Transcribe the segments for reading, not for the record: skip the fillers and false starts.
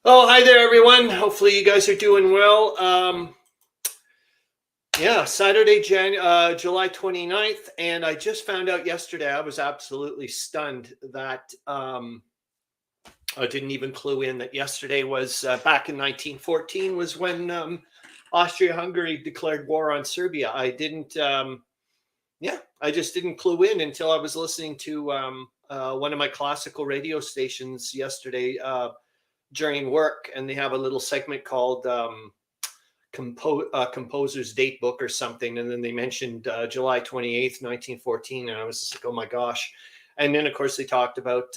Oh, hi there, everyone. Hopefully you guys are doing well. Saturday, July 29th, and I just found out yesterday, I was absolutely stunned that I didn't even clue in that yesterday was back in 1914 was when Austria-Hungary declared war on Serbia. I didn't, I just didn't clue in until I was listening to one of my classical radio stations yesterday during work, and they have a little segment called Composer's Date Book or something, and then they mentioned July 28th, 1914, and I was just like, oh my gosh. And then, of course, they talked about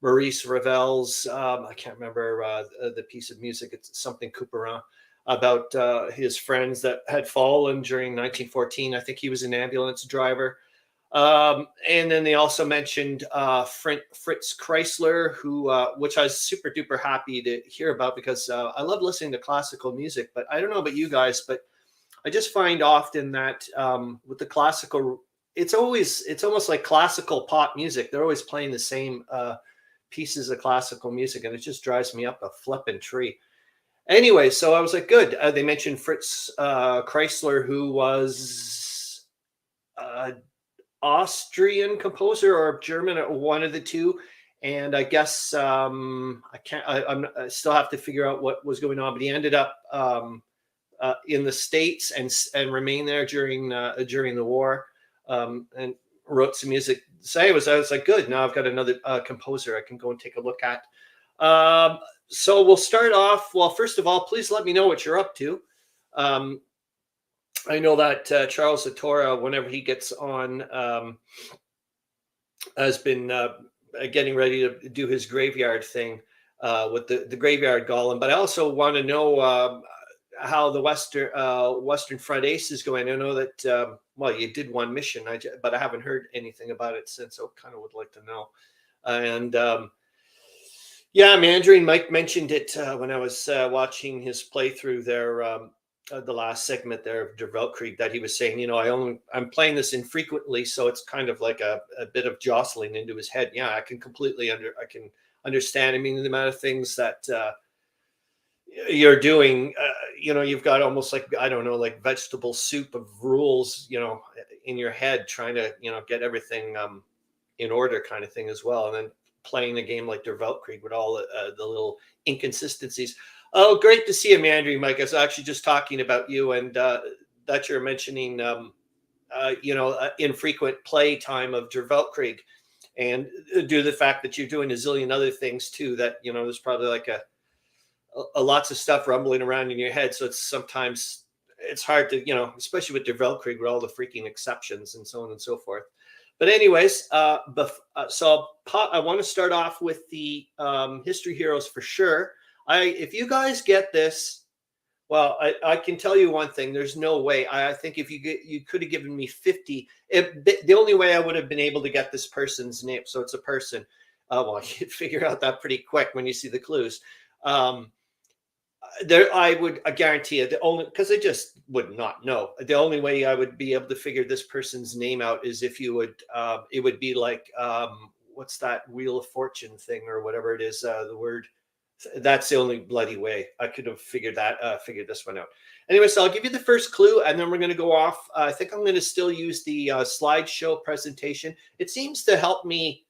Maurice Ravel's, I can't remember the piece of music, it's something Couperin, about his friends that had fallen during 1914. I think he was an ambulance driver. And then they also mentioned Fritz Kreisler, who, which I was super duper happy to hear about, because I love listening to classical music. But I don't know about you guys, but I just find often that with the classical, it's almost like classical pop music. They're always playing the same pieces of classical music, and it just drives me up a flippin' tree. Anyway, so I was like, good. They mentioned Fritz Kreisler, who was Austrian composer or German, or one of the two. And I guess I still have to figure out what was going on, but he ended up in the States and remained there during the war, and wrote some music. So I was like, good, now I've got another composer I can go and take a look at. So we'll start off. Well, first of all, please let me know what you're up to. I know that Charles Latora, whenever he gets on, has been getting ready to do his graveyard thing with the graveyard golem. But I also want to know how the Western Front Ace is going. I know that you did one mission, but I haven't heard anything about it since. So kind of would like to know. And Meandering, Mike mentioned it when I was watching his playthrough there. The last segment there of Der Weltkrieg, that he was saying, I'm playing this infrequently, so it's kind of like a bit of jostling into his head. Yeah, I can understand. I mean, the amount of things that you're doing, you've got almost like, I don't know, like vegetable soup of rules, in your head, trying to, get everything in order, kind of thing as well. And then playing a game like Der Weltkrieg with all the little inconsistencies. Oh, great to see you, Meandering, Mike. I was actually just talking about you, and that you're mentioning, infrequent play time of Der Weltkrieg, and due to the fact that you're doing a zillion other things too, that, there's probably like a lots of stuff rumbling around in your head. So sometimes it's hard to, especially with Der Weltkrieg, with all the freaking exceptions and so on and so forth. But anyways, so I want to start off with the history heroes for sure. If you guys get this, well, I can tell you one thing. There's no way. I think if you could have given me 50. The only way I would have been able to get this person's name. So it's a person. You'd figure out that pretty quick when you see the clues. I guarantee it. Because I just would not know. The only way I would be able to figure this person's name out is if you would. It would be like what's that Wheel of Fortune thing or whatever it is. The word. That's the only bloody way I could have figured this one out. Anyway, so I'll give you the first clue, and then we're going to go off. I think I'm going to still use the slideshow presentation. It seems to help me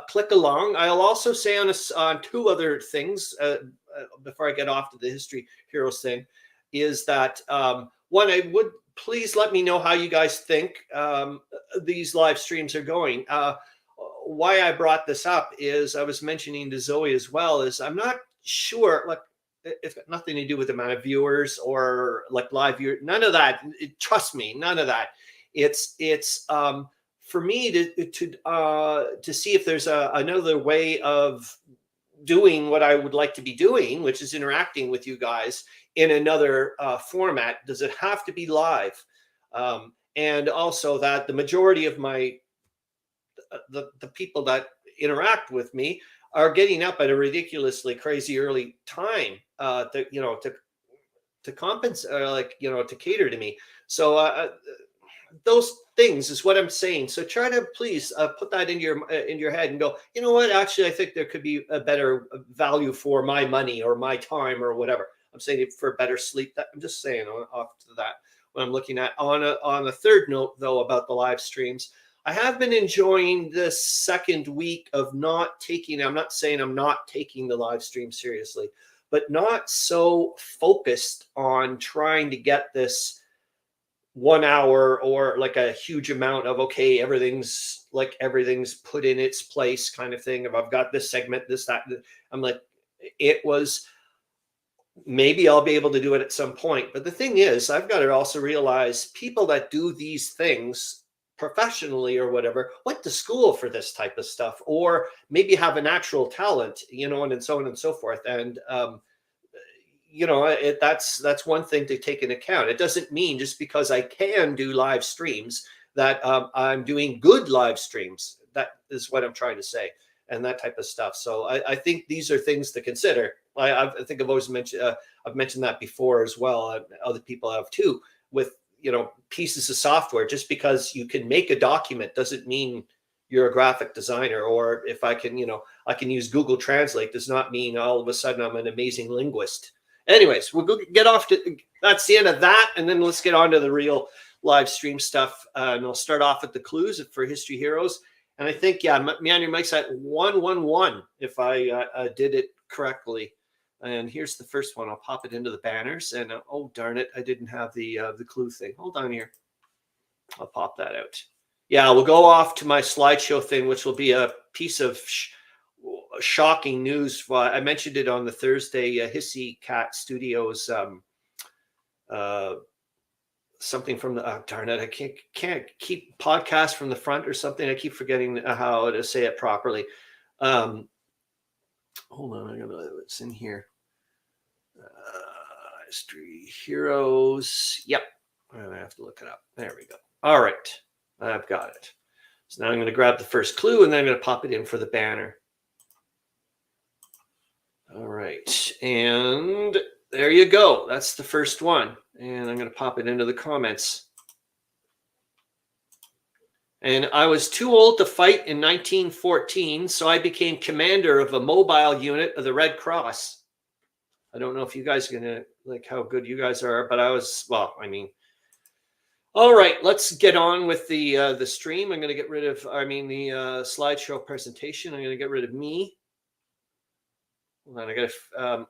click along. I'll also say on two other things before I get off to the history heroes thing, is that one, I would please let me know how you guys think these live streams are going. Why I brought this up is I was mentioning to Zoe as well, is I'm not sure, like, it's got nothing to do with the amount of viewers or like live viewer, none of that. Trust me, none of that. It's for me to see if there's another way of doing what I would like to be doing, which is interacting with you guys in another format. Does it have to be live? And also that the majority of my the people that interact with me are getting up at a ridiculously crazy early time to compensate, to cater to me. So those things is what I'm saying. So try to please put that in your head and go, you know what? Actually, I think there could be a better value for my money or my time or whatever. I'm saying for better sleep. I'm just saying off to that. What I'm looking at on a third note though about the live streams, I have been enjoying this second week of not taking. I'm not saying I'm not taking the live stream seriously, but not so focused on trying to get this 1 hour or like a huge amount of, okay, everything's put in its place kind of thing. If I've got this segment, this, that, I'm like, it was, maybe I'll be able to do it at some point. But the thing is, I've got to also realize people that do these things professionally or whatever went to school for this type of stuff, or maybe have a natural talent, and so on and so forth. And, that's one thing to take into account. It doesn't mean just because I can do live streams that I'm doing good live streams. That is what I'm trying to say, and that type of stuff. So I think these are things to consider. I think I've always mentioned, I've mentioned that before as well. Other people have too, with, pieces of software. Just because you can make a document doesn't mean you're a graphic designer. Or if I can, I can use Google Translate, does not mean all of a sudden I'm an amazing linguist. Anyways, we'll get off to, that's the end of that. And then let's get on to the real live stream stuff. And I'll start off with the clues for History Heroes. And I think, Meandering Mike's at 111, if I did it correctly. And here's the first one. I'll pop it into the banners. And oh, darn it, I didn't have the clue thing. Hold on here. I'll pop that out. Yeah, we'll go off to my slideshow thing, which will be a piece of shocking news. I mentioned it on the Thursday Hissy Cat Studios. Something from the darn it, I can't keep podcast from the front or something. I keep forgetting how to say it properly. Hold on, it's in here. History Heroes. Yep, I have to look it up. There we go. All right, I've got it. So now I'm going to grab the first clue, and then I'm going to pop it in for the banner. All right, and there you go. That's the first one. And I'm going to pop it into the comments. And I was too old to fight in 1914, so I became commander of a mobile unit of the Red Cross. I don't know if you guys are going to like how good you guys are, but I was, well, I mean, all right, let's get on with the stream. I'm going to get rid of, the slideshow presentation. I'm going to get rid of me. Hold on, I got to,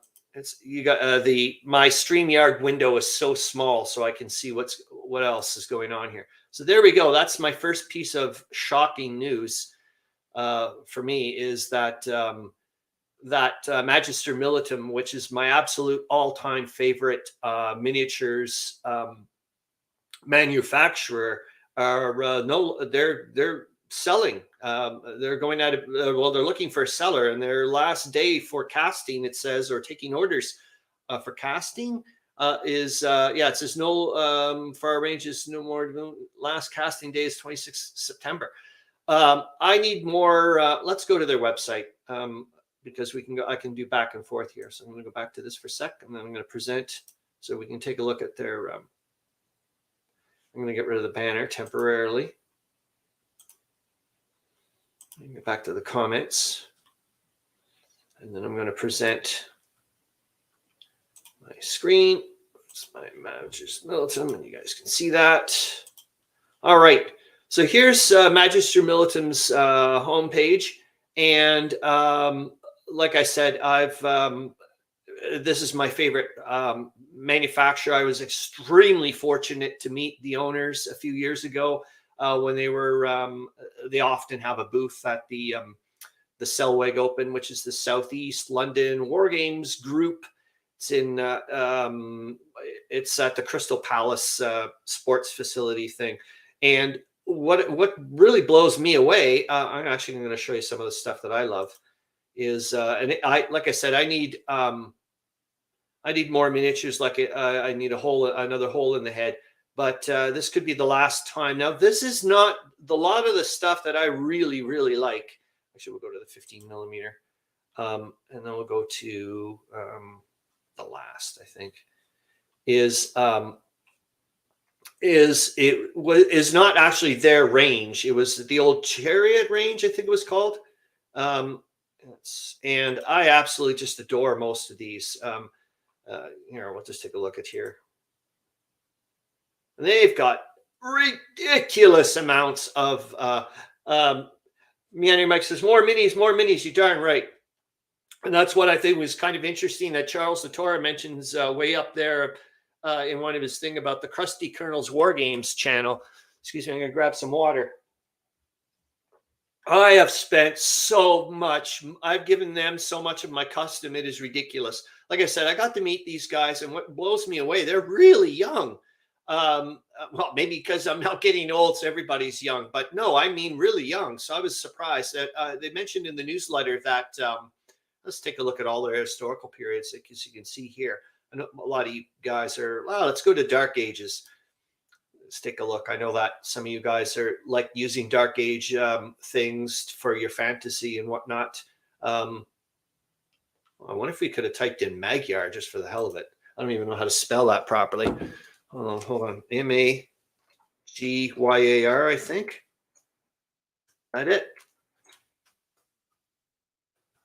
my StreamYard window is so small, so I can see what else is going on here. So there we go. That's my first piece of shocking news for me, is that Magister Militum, which is my absolute all-time favorite miniatures manufacturer, they're selling. They're going out of, they're looking for a seller, and their last day for casting, it says, or taking orders for casting it says no far ranges, no more. Last casting day is 26 September. I need more. Let's go to their website because I can do back and forth here. So I'm going to go back to this for a sec, and then I'm going to present so we can take a look at their. I'm going to get rid of the banner temporarily. Get back to the comments, and then I'm going to present my screen. It's my Magister Militum, and you guys can see that. All right, so here's Magister Militum's homepage, and like I said, this is my favorite manufacturer. I was extremely fortunate to meet the owners a few years ago. When they were, they often have a booth at the Selweg Open, which is the Southeast London War Games group. It's in, it's at the Crystal Palace sports facility thing. And what really blows me away, I'm actually going to show you some of the stuff that I love, is, like I said, I need more miniatures. Like I need another hole in the head. But this could be the last time. Now, this is not a lot of the stuff that I really, really like. Actually, we'll go to the 15 millimeter. And then we'll go to the last, I think, is is not actually their range. It was the old Chariot range, I think it was called. And I absolutely just adore most of these. Here, we'll just take a look at here. And they've got ridiculous amounts of Meandering Mike says, more minis, you darn right. And that's what I think was kind of interesting that Charles Latora mentions way up there in one of his thing about the Krusty Colonel's War Games channel. Excuse me, I'm going to grab some water. I have spent so much. I've given them so much of my custom. It is ridiculous. Like I said, I got to meet these guys, and what blows me away, they're really young. Well, maybe because I'm now getting old, so everybody's young. But no, I mean really young. So I was surprised that they mentioned in the newsletter that let's take a look at all their historical periods, as you can see here. I know a lot of you guys are, well, let's go to Dark Ages. Let's take a look. I know that some of you guys are like using Dark Age things for your fantasy and whatnot. I wonder if we could have typed in Magyar just for the hell of it. I don't even know how to spell that properly. Oh, hold on. Magyar, I think. That it?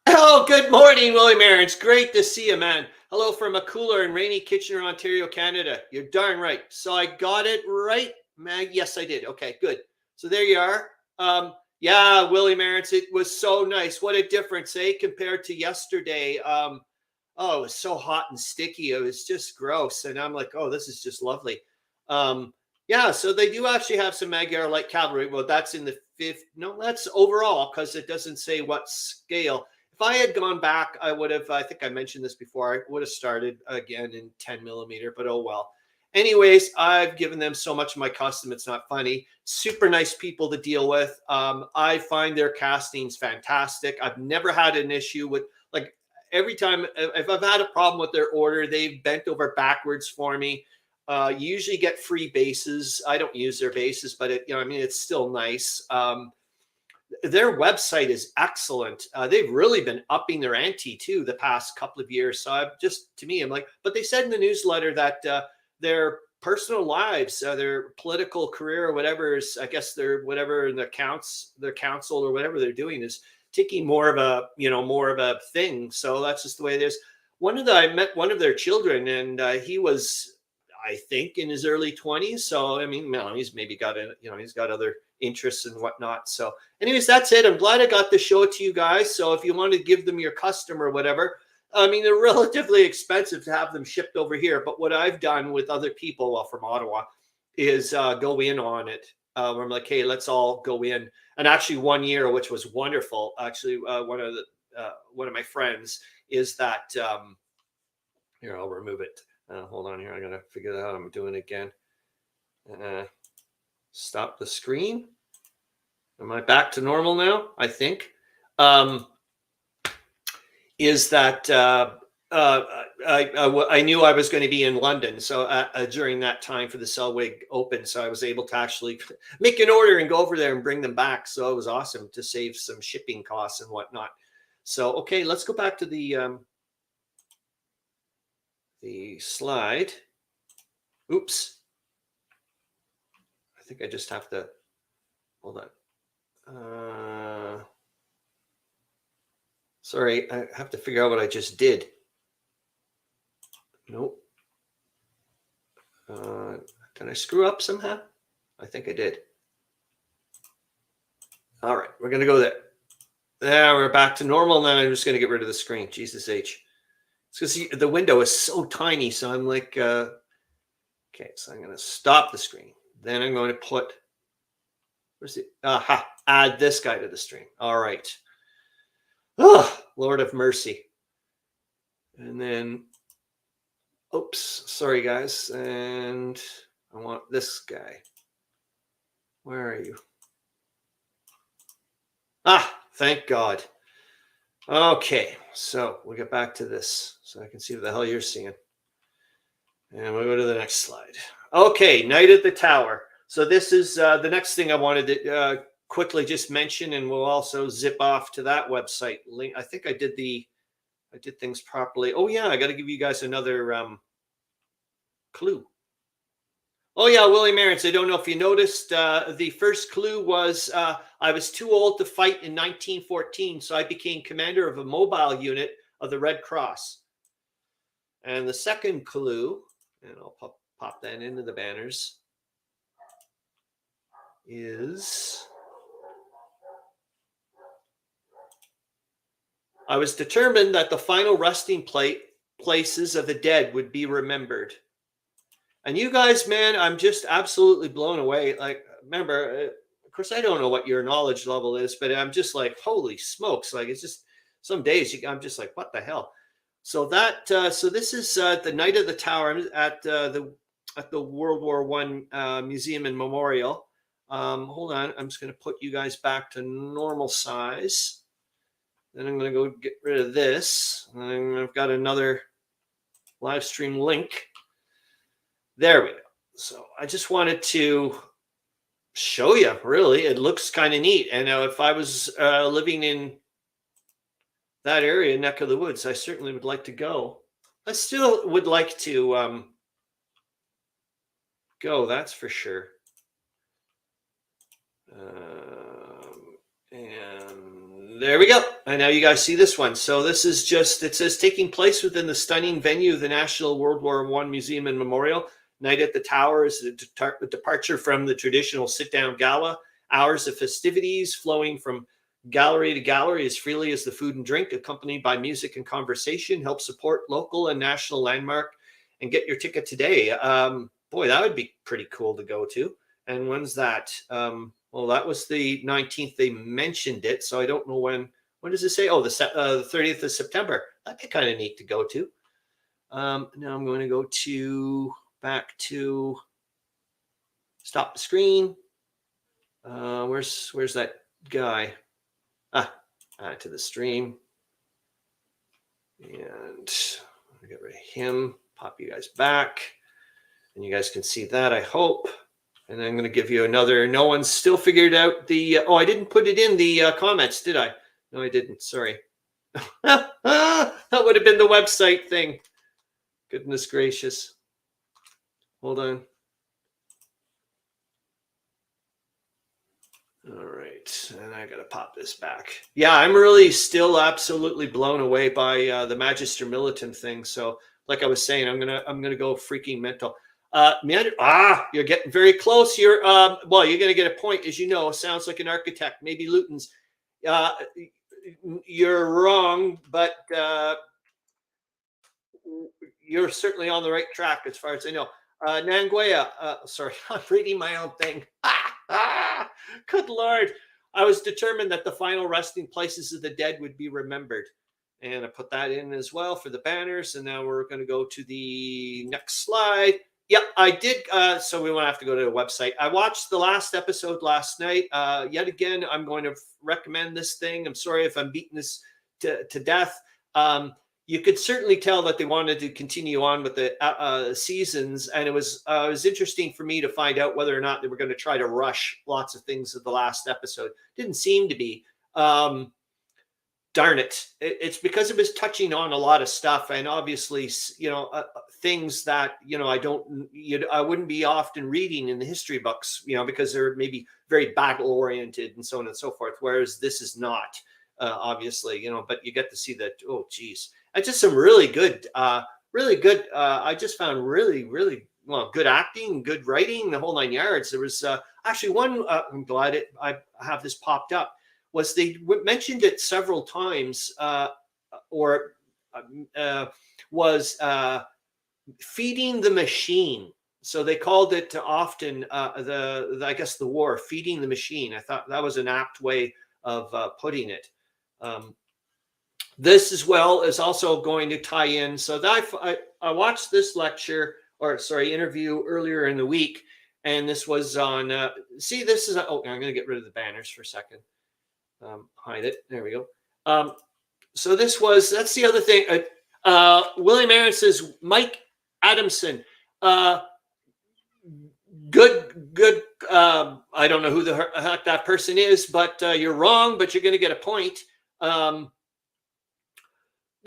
Oh, good morning, William Arends. Great to see you, man. Hello from a cooler and rainy Kitchener, Ontario, Canada. You're darn right. So I got it right, Mag? Yes, I did. Okay, good. So there you are. Yeah, William Arends, it was so nice. What a difference, eh, compared to yesterday. Oh, it was so hot and sticky. It was just gross. And I'm like, oh, this is just lovely. Yeah, so they do actually have some Magyar light cavalry. Well, that's in the fifth. No, that's overall because it doesn't say what scale. If I had gone back, I would have, I think I mentioned this before, I would have started again in 10 millimeter, but oh well. Anyways, I've given them so much of my custom, it's not funny. Super nice people to deal with. I find their castings fantastic. I've never had an issue with, like, every time, if I've had a problem with their order, they've bent over backwards for me. You usually get free bases. I don't use their bases, but I mean, it's still nice. Their website is excellent. They've really been upping their ante too the past couple of years. So I'm like, but they said in the newsletter that their personal lives, their political career or whatever is, I guess their whatever their council or whatever they're doing is taking more of a thing. So that's just the way it is. I met one of their children, and he was, I think, in his early 20s. So I mean, he's maybe got he's got other interests and whatnot. So anyways, that's it. I'm glad I got to show it to you guys. So if you want to give them your custom or whatever, I mean, they're relatively expensive to have them shipped over here. But what I've done with other people, well, from Ottawa, is go in on it. Where I'm like, hey, let's all go in. And actually, one year, which was wonderful, actually, one of my friends is that. Here, I'll remove it. Hold on here. I gotta figure that out. I'm doing it again. Stop the screen. Am I back to normal now? I think. Is that I knew I was going to be in London, so during that time for the Selwig Open, so I was able to actually make an order and go over there and bring them back. So it was awesome to save some shipping costs and whatnot. So okay, let's go back to the slide. Oops. I think I just have to hold on. Sorry, I have to figure out what I just did. Nope. Did I screw up somehow? I think I did. All right, we're going to go there. There, we're back to normal. Now I'm just going to get rid of the screen. Jesus H. It's because the window is so tiny. So I'm like, okay, so I'm going to stop the screen. Then I'm going to put, where's it? Add this guy to the stream. All right. Oh, Lord of mercy. And then, oops, sorry guys. And I want this guy. Where are you? Thank God. Okay, so we'll get back to this so I can see what the hell you're seeing. And we'll go to the next slide. Okay, Night at the Tower. So this is the next thing I wanted to quickly just mention, and we'll also zip off to that website link. I think I did things properly. Oh yeah, I got to give you guys another clue. Oh yeah, William Arends. I don't know if you noticed. The first clue was I was too old to fight in 1914, so I became commander of a mobile unit of the Red Cross. And the second clue, and I'll pop that into the banners, is I was determined that the final resting places of the dead would be remembered. And you guys, man, I'm just absolutely blown away. Like, remember, of course, I don't know what your knowledge level is, but I'm just like, holy smokes! Like, it's just some days I'm just like, what the hell? So that, so this is the night of the tower at the World War I Museum and Memorial. Hold on, I'm just going to put you guys back to normal size. Then I'm going to go get rid of this. And I've got another live stream link. There we go. So I just wanted to show you, really. It looks kind of neat. And if I was living in that area, neck of the woods, I certainly would like to go. I still would like to go, that's for sure. And there we go. And now you guys see this one. So this is just, it says taking place within the stunning venue of the National World War I Museum and Memorial. Night at the Tower is a departure from the traditional sit-down gala. Hours of festivities flowing from gallery to gallery as freely as the food and drink, accompanied by music and conversation. Help support local and national landmark and get your ticket today. Boy, that would be pretty cool to go to. And when's that? Well, that was the 19th. They mentioned it, so I don't know when. When does it say? Oh, the 30th of September. That'd be kind of neat to go to. Now I'm going to go back to stop the screen. Where's that guy? To the stream. And I'll get rid of him. Pop you guys back. And you guys can see that, I hope. And I'm going to give you another. No one's still figured out the. I didn't put it in the comments, did I? No, I didn't. Sorry. That would have been the website thing. Goodness gracious. Hold on. All right. And I got to pop this back. Yeah, I'm really still absolutely blown away by the Magister Militum thing. So, like I was saying, I'm gonna go freaking mental. You're getting very close. You're well, you're gonna get a point, as you know. Sounds like an architect, maybe Luton's. You're wrong, but you're certainly on the right track as far as I know. Nanguea, sorry, I'm reading my own thing. Good Lord. I was determined that the final resting places of the dead would be remembered. And I put that in as well for the banners. And now we're going to go to the next slide. Yep, I did. So we won't have to go to the website. I watched the last episode last night. Yet again, I'm going to recommend this thing. I'm sorry if I'm beating this to death. You could certainly tell that they wanted to continue on with the seasons. And it was interesting for me to find out whether or not they were going to try to rush lots of things of the last episode. Didn't seem to be. Darn it. It's because it was touching on a lot of stuff. And obviously, things that, I wouldn't be often reading in the history books, because they're maybe very battle oriented and so on and so forth. Whereas this is not, obviously, but you get to see that. Oh, geez. And just some really good, I just found really, really good acting, good writing, the whole 9 yards. There was actually one, I'm glad I have this popped up, was they mentioned it several times, was feeding the machine. So they called it often I guess the war, feeding the machine. I thought that was an apt way of putting it. This as well is also going to tie in. So that I watched this interview earlier in the week, and this was on. This is. I'm going to get rid of the banners for a second. Hide it. There we go. So that's the other thing. William Arends says Mike Adamson. Good. I don't know who the heck that person is, but you're wrong. But you're going to get a point.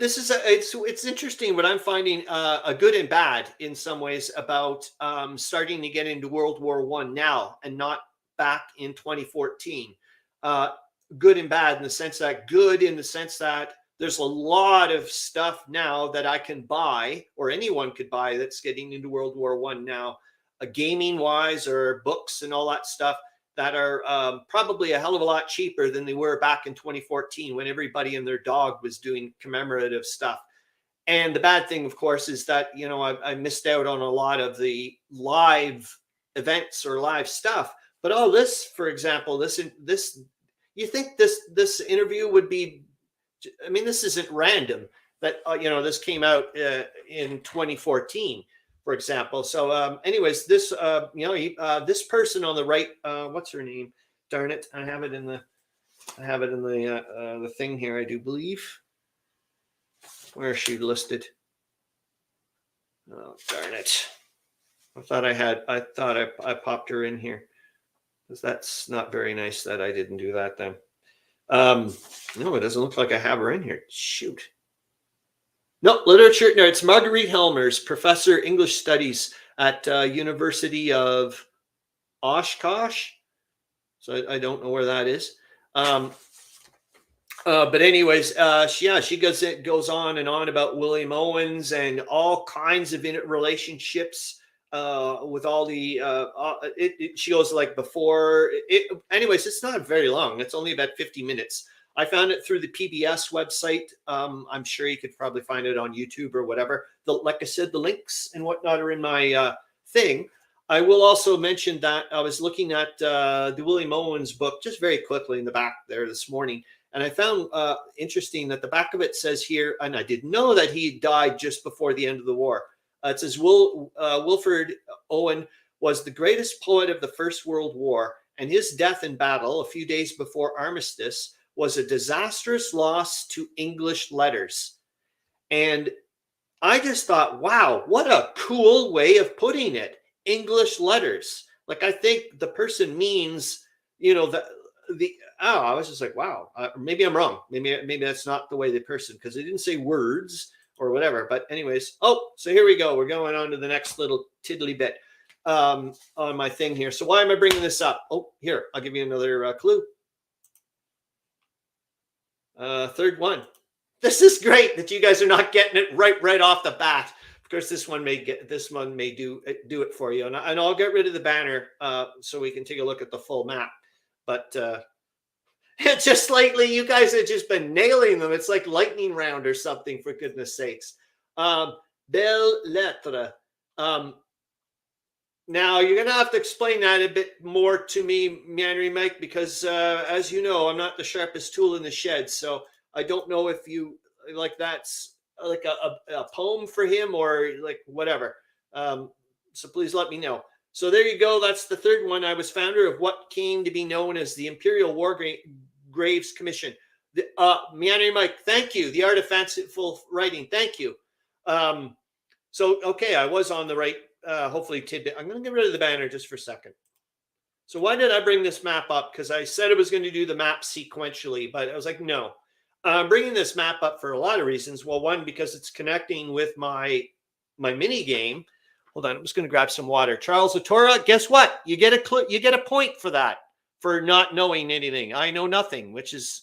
this is it's interesting what I'm finding, a good and bad in some ways about starting to get into World War One now and not back in 2014. Uh, Good and bad in the sense that good in the sense that there's a lot of stuff now that I can buy or anyone could buy that's getting into World War One now, gaming wise or books and all that stuff that are probably a hell of a lot cheaper than they were back in 2014 when everybody and their dog was doing commemorative stuff. And the bad thing, of course, is that, you know, I missed out on a lot of the live events or live stuff. But all this, for example, this you think this interview would be, I mean, this isn't random that, you know, this came out in 2014. For example. So anyways, this, you know, this person on the right, what's her name? Darn it. I have it in the thing here, I do believe. Where is she listed? Oh, darn it. I thought I popped her in here because that's not very nice that I didn't do that then. No, it doesn't look like I have her in here. Shoot. No, literature. No, it's Marguerite Helmers, professor English studies at University of Oshkosh. So I don't know where that is. But anyways, she goes on and on about William Owens and all kinds of relationships with all the. She goes like before. Anyways, it's not very long. It's only about 50 minutes. I found it through the PBS website. I'm sure you could probably find it on YouTube or whatever. Like I said, the links and whatnot are in my thing. I will also mention that I was looking at the William Owens book just very quickly in the back there this morning. And I found interesting that the back of it says here, and I didn't know that he died just before the end of the war. It says Wilfred Owen was the greatest poet of the First World War, and his death in battle a few days before armistice was a disastrous loss to English letters. And I just thought, wow, what a cool way of putting it. English letters. Like, I think the person means, you know, I was just like, wow, maybe I'm wrong. Maybe that's not the way the person, because they didn't say words or whatever. But anyways, so here we go. We're going on to the next little tiddly bit on my thing here. So why am I bringing this up? Oh, here, I'll give you another clue. Third one. This is great that you guys are not getting it right off the bat. Of course, this one may do it for you, and I'll get rid of the banner so we can take a look at the full map. But just lately, you guys have just been nailing them. It's like lightning round or something, for goodness sakes. Belles lettres. Now, you're going to have to explain that a bit more to me, Meandering Mike, because as you know, I'm not the sharpest tool in the shed. So I don't know if you like that's like a poem for him or like whatever. So please let me know. So there you go. That's the third one. I was founder of what came to be known as the Imperial War Graves Commission. Meandering Mike, thank you. The Art of Fanciful Writing. Thank you. So, okay, I was on the right, hopefully, tidbit. I'm going to get rid of the banner just for a second. So why did I bring this map up? Because I said I was going to do the map sequentially, but I was like, no. I'm bringing this map up for a lot of reasons. Well, one, because it's connecting with my mini game. Hold on, I'm just going to grab some water. Charles Latora, guess what? You get a point for that, for not knowing anything. I know nothing, which is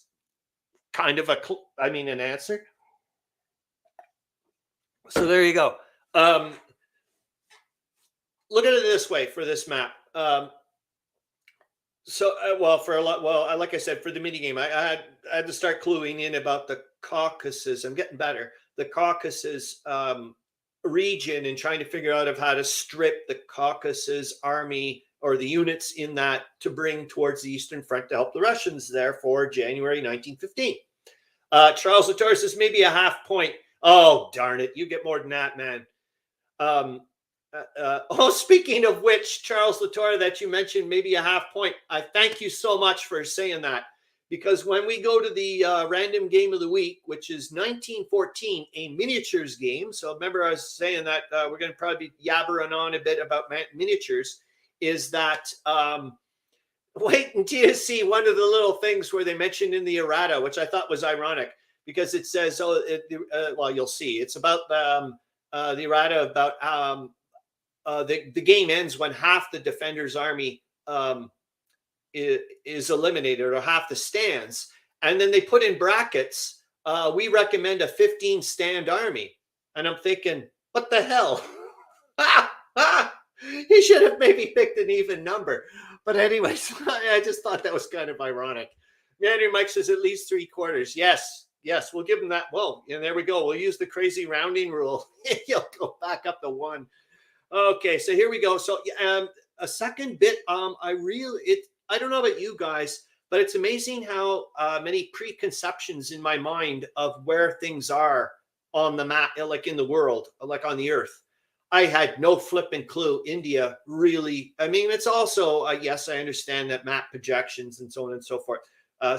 kind of an answer. So there you go. Look at it this way for this map. Like I said, for the mini game, I had to start cluing in about the Caucasus. I'm getting better. The Caucasus region, and trying to figure out of how to strip the Caucasus army or the units in that to bring towards the Eastern Front to help the Russians there for January 1915. Charles Lator says maybe a half point. Oh, darn it. You get more than that, man. Speaking of which, Charles Lator, that you mentioned maybe a half point. I thank you so much for saying that, because when we go to the random game of the week, which is 1914, a miniatures game. So remember, I was saying that we're going to probably be yabbering on a bit about miniatures. Is that wait until you see one of the little things where they mentioned in the errata, which I thought was ironic, because it says, oh, well, you'll see. It's about the errata about the game ends when half the defender's army is eliminated, or half the stands. And then they put in brackets, we recommend a 15 stand army. And I'm thinking, what the hell? He should have maybe picked an even number. But anyways, I just thought that was kind of ironic. Meandering Mike says at least 3/4. Yes, we'll give him that. Well, and there we go. We'll use the crazy rounding rule. He'll go back up to 1. Okay, so here we go. So a second bit, I don't know about you guys, but it's amazing how many preconceptions in my mind of where things are on the map, like in the world, like on the earth. I had no flipping clue. India really, I mean, it's also, yes, I understand that map projections and so on and so forth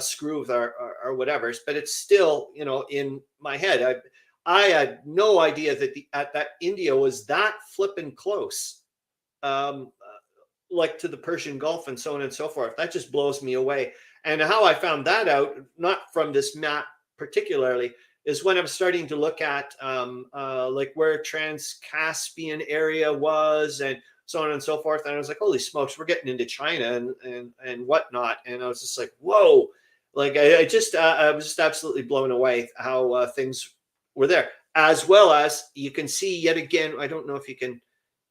screw with our whatevers, but it's still, in my head. I had no idea that India was that flipping close, like to the Persian Gulf and so on and so forth. That just blows me away. And how I found that out, not from this map particularly, is when I'm starting to look at like where Trans-Caspian area was and so on and so forth. And I was like, holy smokes, we're getting into China and whatnot. And I was just like, whoa, like I was just absolutely blown away how things were there. As well as you can see yet again, I don't know if you can,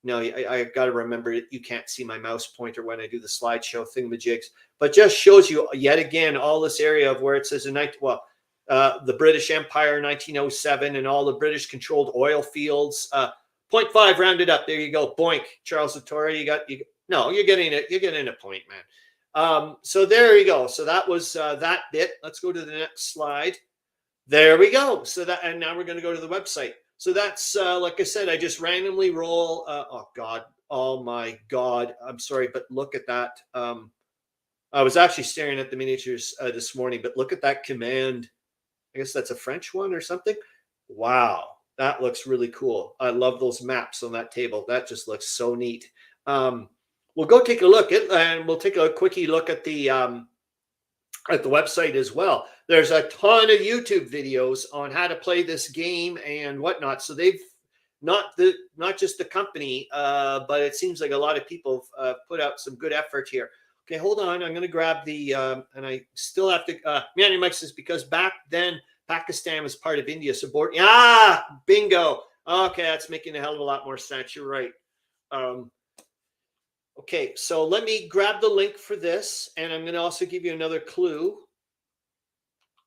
no, I got to remember it. You can't see my mouse pointer when I do the slideshow thingamajigs, but just shows you yet again all this area of where it says the British Empire 1907 and all the British controlled oil fields. 0.5 rounded up. There you go. Boink. Charles Latora, you're getting it. You're getting a point, man. So there you go. So that was that bit. Let's go to the next slide. There we go. So that, and now we're going to go to the website. So that's like I said, I just randomly roll. Oh my God. I'm sorry, but look at that. I was actually staring at the miniatures this morning, but look at that command. I guess that's a French one or something. Wow, that looks really cool. I love those maps on that table. That just looks so neat. We'll go take a look at, and we'll take a quickie look at the website as well. There's a ton of YouTube videos on how to play this game and whatnot. So they've not just the company, but it seems like a lot of people put out some good effort here. Okay, hold on. I'm going to grab the, and I still have to, Meandering Mike says, because back then Pakistan was part of India. Bingo. Okay, that's making a hell of a lot more sense. You're right. Okay, so let me grab the link for this, and I'm going to also give you another clue.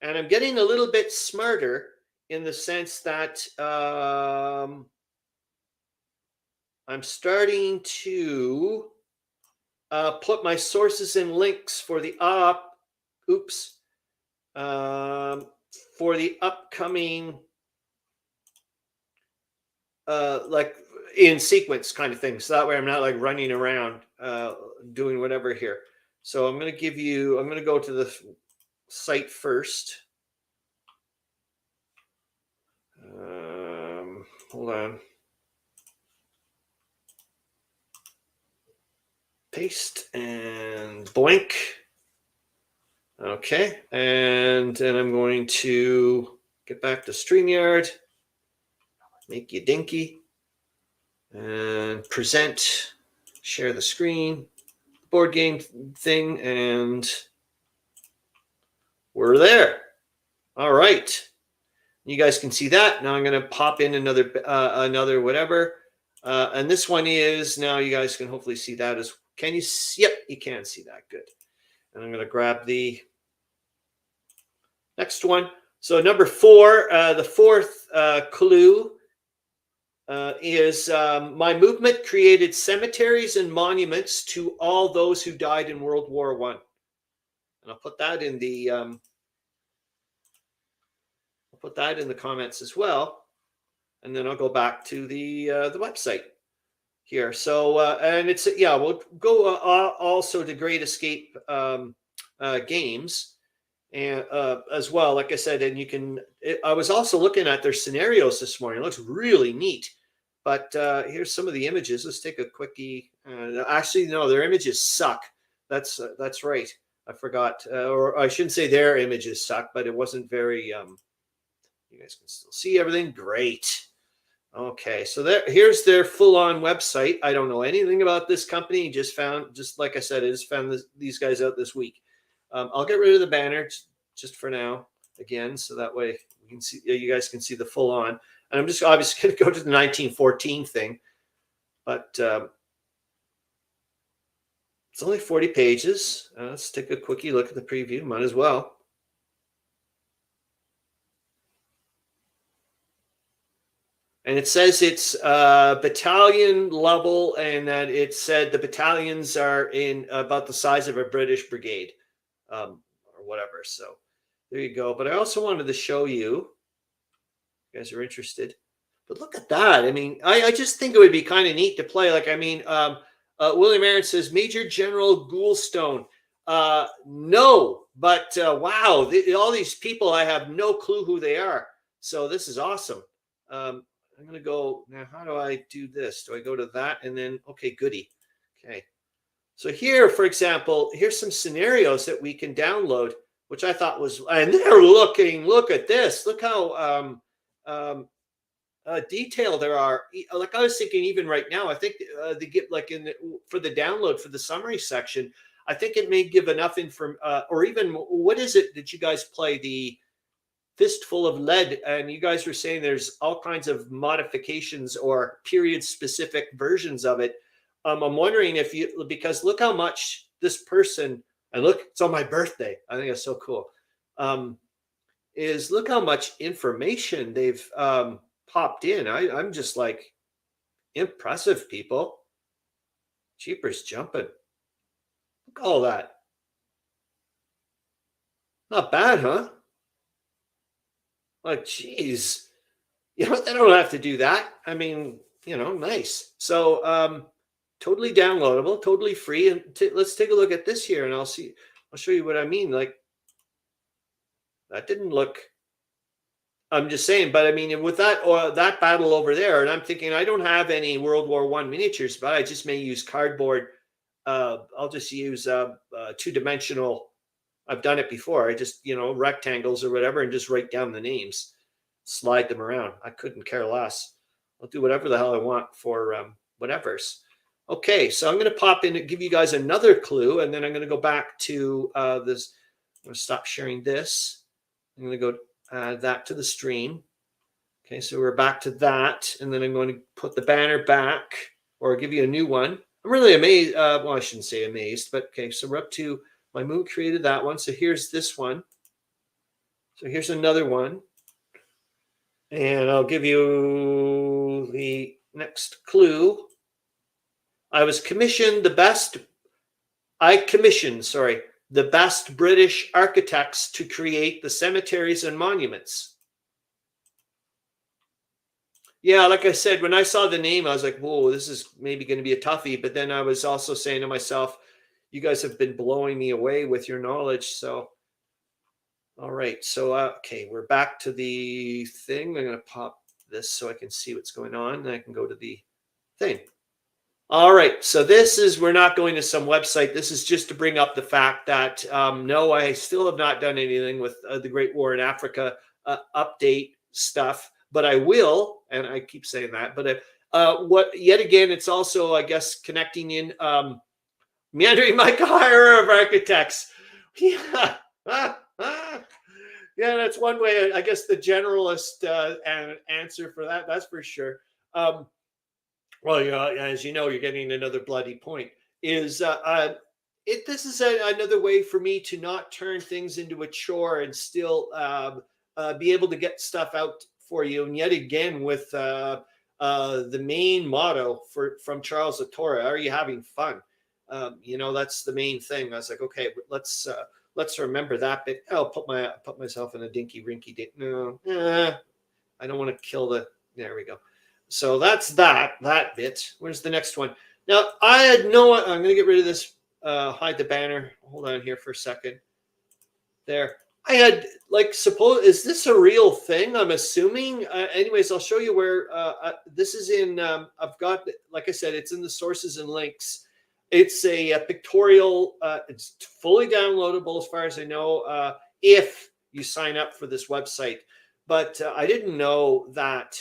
And I'm getting a little bit smarter in the sense that I'm starting to put my sources and links for the for the upcoming like in sequence kind of thing. So that way I'm not like running around doing whatever here. So I'm going to go to the site first. Hold on. Paste and boink. Okay, and then I'm going to get back to StreamYard, make you dinky, and present, share the screen, board game thing, and we're there. All right, you guys can see that. Now I'm going to pop in another whatever, and this one is, now you guys can hopefully see that as, can you see? Yep, you can see that. Good. And I'm going to grab the next one. So number 4, the fourth clue is my movement created cemeteries and monuments to all those who died in World War I. And I'll put that in the comments as well. And then I'll go back to the website here. So and it's, yeah, we'll go also to Great Escape games. And as well, like I said, and you can, I was also looking at their scenarios this morning. It looks really neat. But here's some of the images. Let's take a quickie. Actually, no, their images suck. That's right. I forgot. Or I shouldn't say their images suck, but it wasn't very, You guys can still see everything. Great. Okay, so here's their full-on website. I don't know anything about this company. Just like I said, I just found these guys out this week. I'll get rid of the banner just for now, again, so that way we can see, you guys can see the full-on. And I'm just obviously going to go to the 1914 thing, but it's only 40 pages. Let's take a quickie look at the preview. Might as well. And it says it's battalion level, and that it said the battalions are in about the size of a British brigade, or whatever. So there you go. But I also wanted to show you, if you guys are interested. But look at that. I mean, I just think it would be kind of neat to play. Like, I mean, William Arends says Major General Goulstone. No, but wow, all these people, I have no clue who they are. So this is awesome. I'm going to go now. How do I do this? Do I go to that and then, okay, goody. Okay. So here, for example, here's some scenarios that we can download, which I thought was, and they're looking, look at this. Look how detailed there are. Like I was thinking even right now, I think they get like for the download for the summary section, I think it may give enough info, or even what is it that you guys play, the Fistful of Lead, and you guys were saying there's all kinds of modifications or period specific versions of it. I'm wondering if you, because look how much this person, and look, it's on my birthday. I think it's so cool. Is look how much information they've popped in. I'm just like, impressive, people. Jeepers jumping. Look at all that. Not bad, huh? Like, geez, you know, they don't have to do that. I mean, you know, nice. So totally downloadable, totally free. And let's take a look at this here, and I'll show you what I mean. Like, that didn't look, I'm just saying, but I mean, with that or that battle over there, and I'm thinking I don't have any World War I miniatures, but I just may use cardboard. I'll just use two-dimensional. I've done it before. I just, you know, rectangles or whatever, and just write down the names, slide them around. I couldn't care less. I'll do whatever the hell I want for whatever's. Okay, so I'm going to pop in and give you guys another clue, and then I'm going to go back to this. I'm going to stop sharing this. I'm going to go add that to the stream. Okay, so we're back to that, and then I'm going to put the banner back, or give you a new one. I'm really amazed. Well, I shouldn't say amazed, but okay, so we're up to, my moon created that one. So here's this one. So here's another one. And I'll give you the next clue. I commissioned the best British architects to create the cemeteries and monuments. Yeah, like I said, when I saw the name, I was like, whoa, this is maybe going to be a toughie. But then I was also saying to myself, you guys have been blowing me away with your knowledge. So, all right. So, okay, we're back to the thing. I'm going to pop this so I can see what's going on. And I can go to the thing. All right. So this is, we're not going to some website. This is just to bring up the fact that, no, I still have not done anything with the Great War in Africa update stuff, but I will. And I keep saying that. But yet again, it's also, I guess, connecting in Meandering Michael Harro of Architects. Yeah. Yeah, that's one way, I guess, the generalist answer for that. That's for sure. Well, yeah, as you know, you're getting another bloody point. Is this is another way for me to not turn things into a chore and still be able to get stuff out for you. And yet again, with the main motto from Charles Latora, "Are you having fun?" You know, that's the main thing. I was like, okay, let's remember that bit. I'll put myself in a dinky rinky dink. No, I don't want to kill the. There we go. So that's that bit. Where's the next one? Now I had no. I'm going to get rid of this. Hide the banner. Hold on here for a second. There. I had is this a real thing? I'm assuming. Anyways, I'll show you where this is in. I've got, like I said, it's in the sources and links. It's a pictorial. It's fully downloadable as far as I know, if you sign up for this website. but I didn't know that.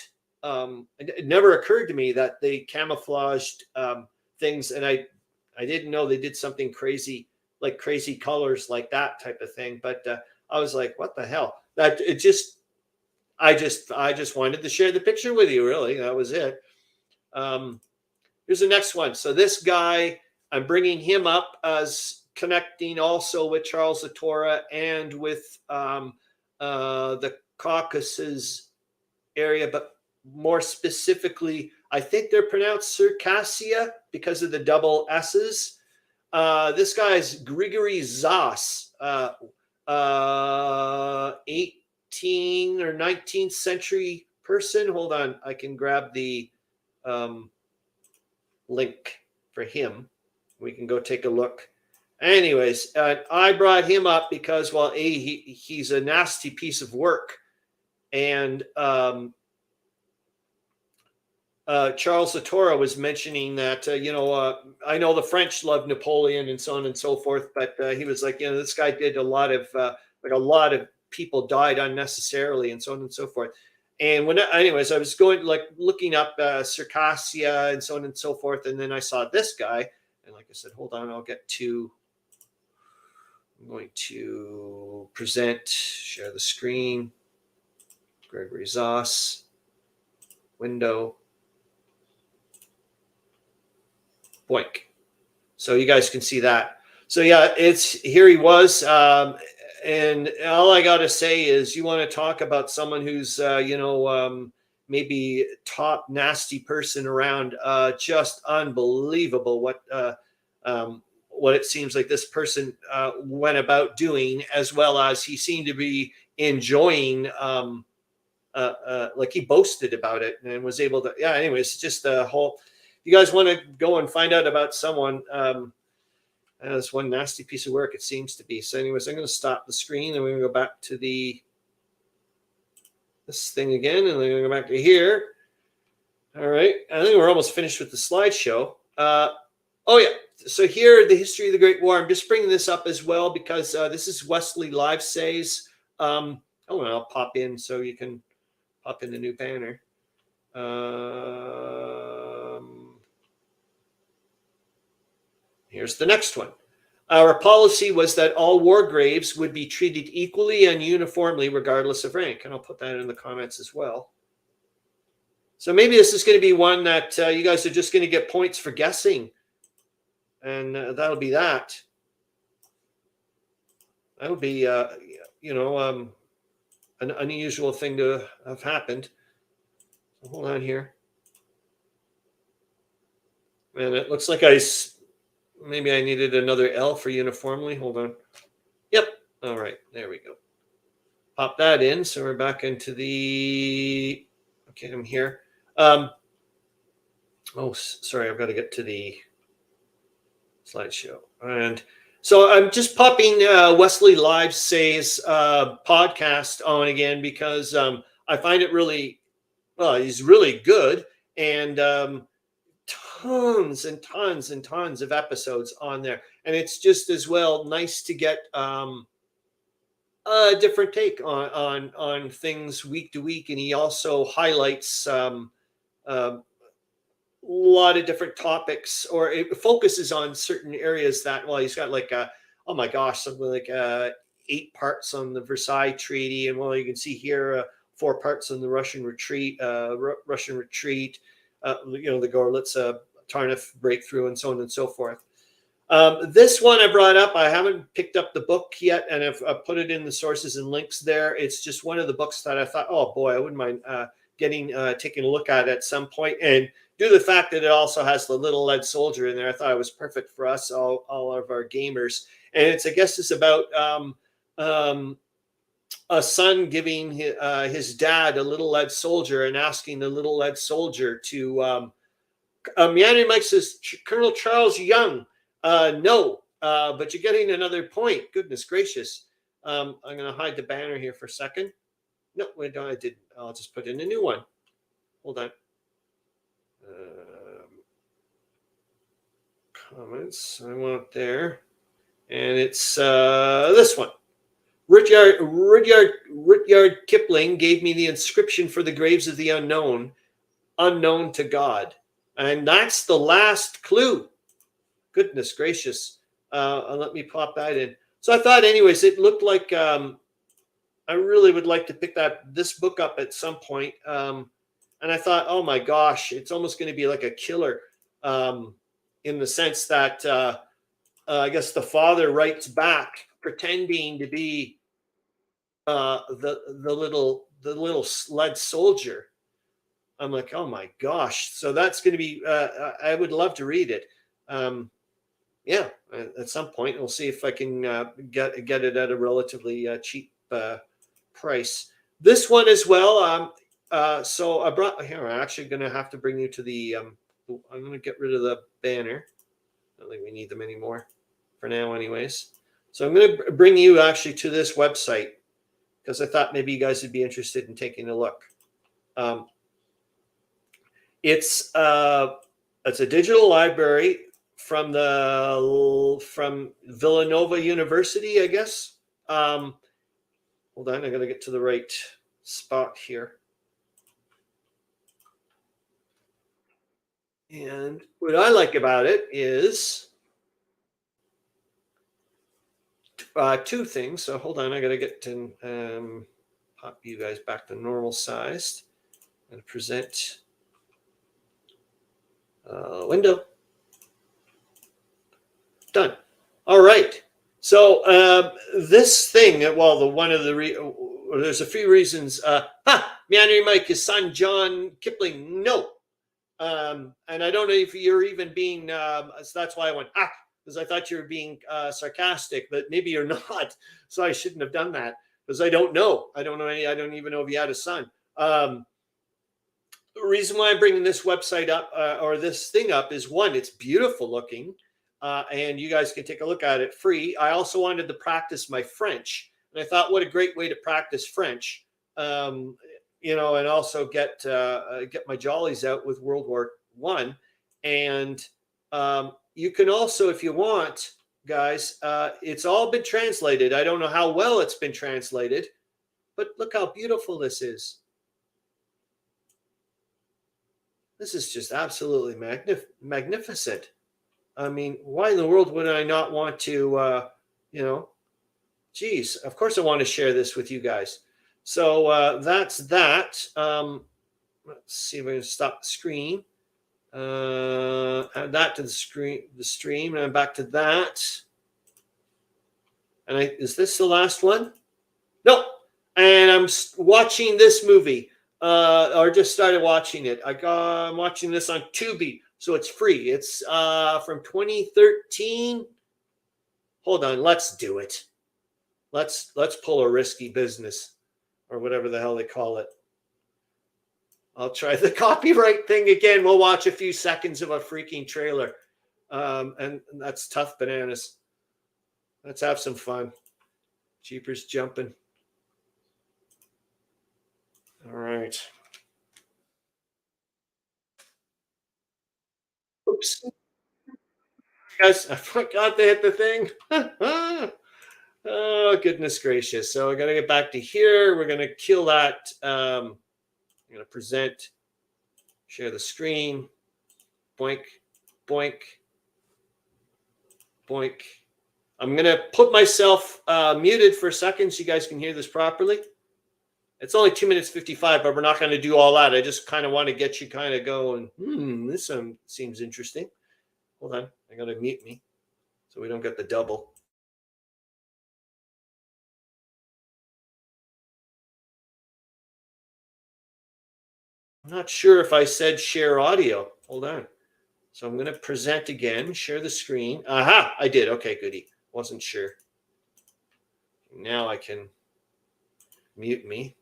It never occurred to me that they camouflaged things, and I didn't know they did something crazy, like crazy colors like that type of thing. But I was like, what the hell? That it just I just wanted to share the picture with you. Really, that was it. Here's the next one. So this guy, I'm bringing him up as connecting also with Charles Latora and with the Caucasus area, but more specifically, I think they're pronounced Circassia because of the double S's. This guy's Grigory Zas, 18 or 19th century person. Hold on, I can grab the link for him. We can go take a look. Anyways, I brought him up because, well, he's a nasty piece of work. And Charles Latora was mentioning that, I know the French love Napoleon and so on and so forth, but he was like, this guy did a lot of people died unnecessarily and so on and so forth. And anyways, I was looking up Circassia and so on and so forth. And then I saw this guy. And like I said, hold on, I'm going to present, share the screen. Gregory Zas, window. Boink. So you guys can see that. So yeah, here he was. And all I got to say is, you want to talk about someone who's, maybe top nasty person around, just unbelievable what it seems like this person went about doing, as well as he seemed to be enjoying, like he boasted about it and was able to, yeah, anyways, just the whole, if you guys want to go and find out about someone, that's one nasty piece of work it seems to be. So anyways, I'm going to stop the screen and we're going to go back to this thing again, and then we're going to go back to here. All right, I think we're almost finished with the slideshow. Oh yeah, so here, the history of the Great War. I'm just bringing this up as well because this is Wheatley Live Says. I'll pop in so you can pop in the new banner. Here's the next one. Our policy was that all war graves would be treated equally and uniformly, regardless of rank. And I'll put that in the comments as well. So maybe this is going to be one that you guys are just going to get points for guessing. And that'll be that. That would be, an unusual thing to have happened. So hold on here. And it looks like maybe I needed another L for uniformly. Hold on. Yep. All right. There we go. Pop that in. So we're back into the, okay, I'm here. Sorry. I've got to get to the slideshow. And so I'm just popping Wheatley Live Says podcast on again because I find it really, well, he's really good. And tons and tons and tons of episodes on there, and it's just as well nice to get a different take on things week to week. And he also highlights a lot of different topics, or it focuses on certain areas that, well, he's got like oh my gosh, something like 8 parts on the Versailles Treaty, and well, you can see here 4 parts on the Russian retreat, the Gorlitz Tarnów breakthrough, and so on and so forth. This one I brought up, I haven't picked up the book yet, and I've put it in the sources and links there. It's just one of the books that I thought, oh boy, I wouldn't mind taking a look at some point. And due to the fact that it also has the little lead soldier in there, I thought it was perfect for us, all of our gamers. And I guess it's about a son giving his dad a little lead soldier and asking the little lead soldier to Meandering Mike says, Colonel Charles Young, no, but you're getting another point. Goodness gracious. I'm going to hide the banner here for a second. No, wait, no, I didn't. I'll just put in a new one. Hold on. Comments. I want there. And it's this one. Rudyard Kipling gave me the inscription for the graves of the unknown to God. And that's the last clue. Goodness gracious. Let me pop that in. So I thought, anyways, it looked like I really would like to pick this book up at some point. And I thought, oh my gosh, it's almost going to be like a killer, in the sense that I guess the father writes back, pretending to be the little sled soldier. I'm like, oh my gosh. So that's going to be. I would love to read it. Yeah, at some point we'll see if I can get it at a relatively cheap price. This one as well. So I brought here. I'm actually going to have to bring you to the. I'm going to get rid of the banner. I don't think we need them anymore for now, anyways. So I'm going to bring you actually to this website because I thought maybe you guys would be interested in taking a look. It's a digital library from Villanova University, I guess. Hold on, I got to get to the right spot here. And what I like about it is two things. So hold on, I got to get to pop you guys back to normal sized and present window. Done. All right. So this thing, well, there's a few reasons. Meandering Mike, his son John Kipling, no. And I don't know if you're even being. So that's why I went because I thought you were being sarcastic, but maybe you're not. So I shouldn't have done that because I don't know. I don't even know if he had a son. The reason why I'm bringing this website up or this thing up is one, it's beautiful looking. And you guys can take a look at it free. I also wanted to practice my French, and I thought, what a great way to practice French, and also get my jollies out with World War I. And you can also, if you want, guys, it's all been translated. I don't know how well it's been translated, but look how beautiful this is. This is just absolutely magnificent. I mean, why in the world would I not want to, geez, of course I want to share this with you guys. So that's that. Let's see if I can stop the screen. Add that to the stream, and I'm back to that. And is this the last one? No. And I'm watching this movie, or just started watching it. I'm watching this on Tubi. So it's free. It's from 2013. Hold on, let's do it. Let's pull a risky business, or whatever the hell they call it. I'll try the copyright thing again. We'll watch a few seconds of a freaking trailer, and that's tough bananas. Let's have some fun. Jeepers jumping. All right. Oops. Guys, I forgot to hit the thing. Oh, goodness gracious. So I got to get back to here. We're going to kill that. I'm going to present, share the screen. Boink, boink, boink. I'm going to put myself muted for a second so you guys can hear this properly. It's only 2 minutes 55, but we're not going to do all that. I just kind of want to get you kind of going, this seems interesting. Hold on. I got to mute me so we don't get the double. I'm not sure if I said share audio. Hold on. So I'm going to present again, share the screen. Aha, I did. Okay, goody. Wasn't sure. Now I can mute me.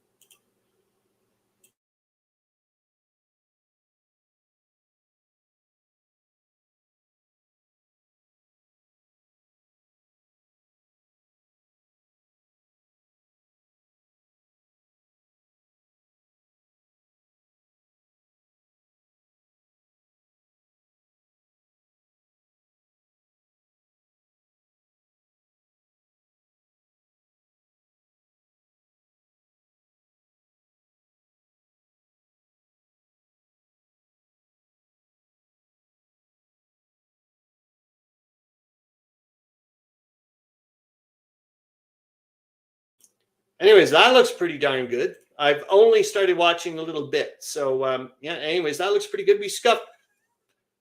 anyways, that looks pretty darn good. I've only started watching a little bit. So, yeah, anyways, that looks pretty good. We scuffed.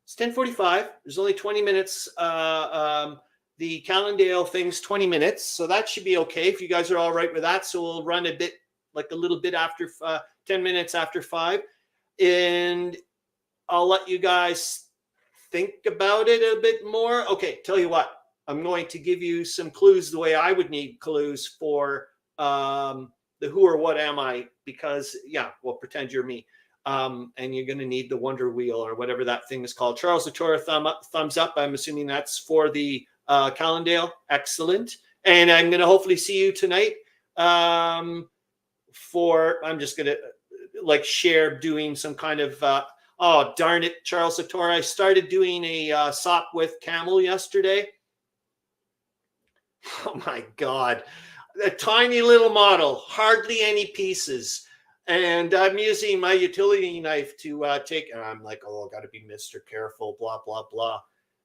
It's 10:45. There's only 20 minutes. The Calandale thing's 20 minutes. So that should be okay if you guys are all right with that. So we'll run a little bit after 10 minutes after 5. And I'll let you guys think about it a bit more. Okay, tell you what. I'm going to give you some clues the way I would need clues for the who or what am I, because, yeah, well, pretend you're me. And you're going to need the Wonder Wheel or whatever that thing is called. Charles Latora, thumbs up. I'm assuming that's for the Calandale. Excellent. And I'm going to hopefully see you tonight I'm just going to share doing some kind of, oh, darn it, Charles Latora. I started doing a SOP with camel yesterday. Oh my God. A tiny little model, hardly any pieces. And I'm using my utility knife to take, and I'm like, oh, got to be Mr. Careful, blah, blah, blah.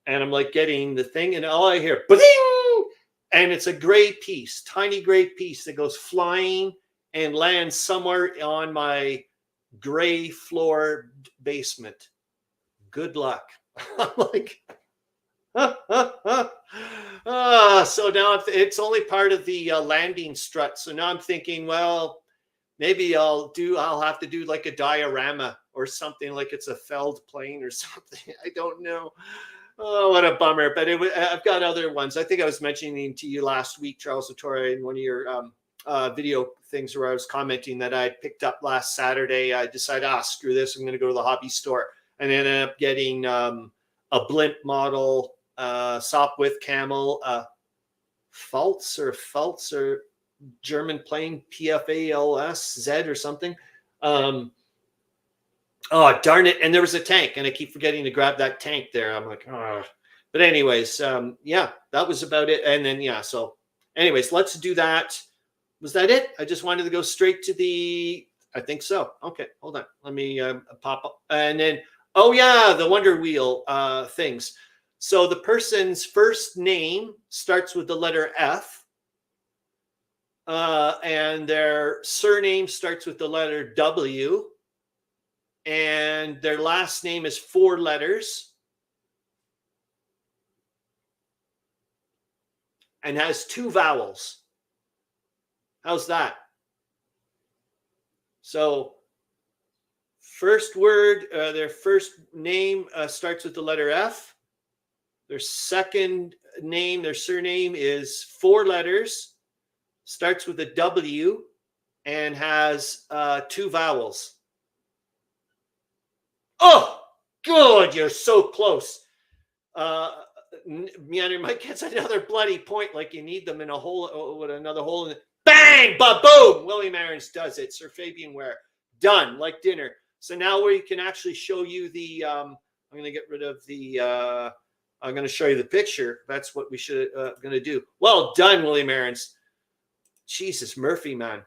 And I'm like getting the thing, and all I hear, ba-ding! And it's a gray piece, tiny gray piece that goes flying and lands somewhere on my gray floor basement. Good luck. I'm like, so now it's only part of the landing strut. So now I'm thinking, well, maybe I'll have to do like a diorama or something, like it's a Feld plane or something. I don't know. Oh, what a bummer. But I've got other ones. I think I was mentioning to you last week, Charles Latora, in one of your video things where I was commenting that I picked up last Saturday. I decided, screw this. I'm going to go to the hobby store, and ended up getting a blimp model SOP with camel, Faltz or German plane, PFALS or something. Oh, darn it. And there was a tank, and I keep forgetting to grab that tank there. I'm like, oh. But anyways, yeah, that was about it. And then, yeah, so anyways, let's do that. Was that it? I just wanted to go straight to the, I think so. Okay, hold on. Let me pop up. And then, oh yeah, the Wonder Wheel things. So the person's first name starts with the letter F. And their surname starts with the letter W. And their last name is 4 letters. And has 2 vowels. How's that? So first word, their first name starts with the letter F. Their second name, their surname is 4 letters, starts with a W, and has 2 vowels. Oh, good. You're so close. Meandering Mike gets another bloody point, like you need them in a hole with another hole in it. Bang! Ba-boom! William Arends does it. Sir Fabian Ware. Done, like dinner. So now we can actually show you the, I'm going to get rid of the, I'm going to show you the picture. That's what we should going to do. Well done, William Arends. Jesus, Murphy, man.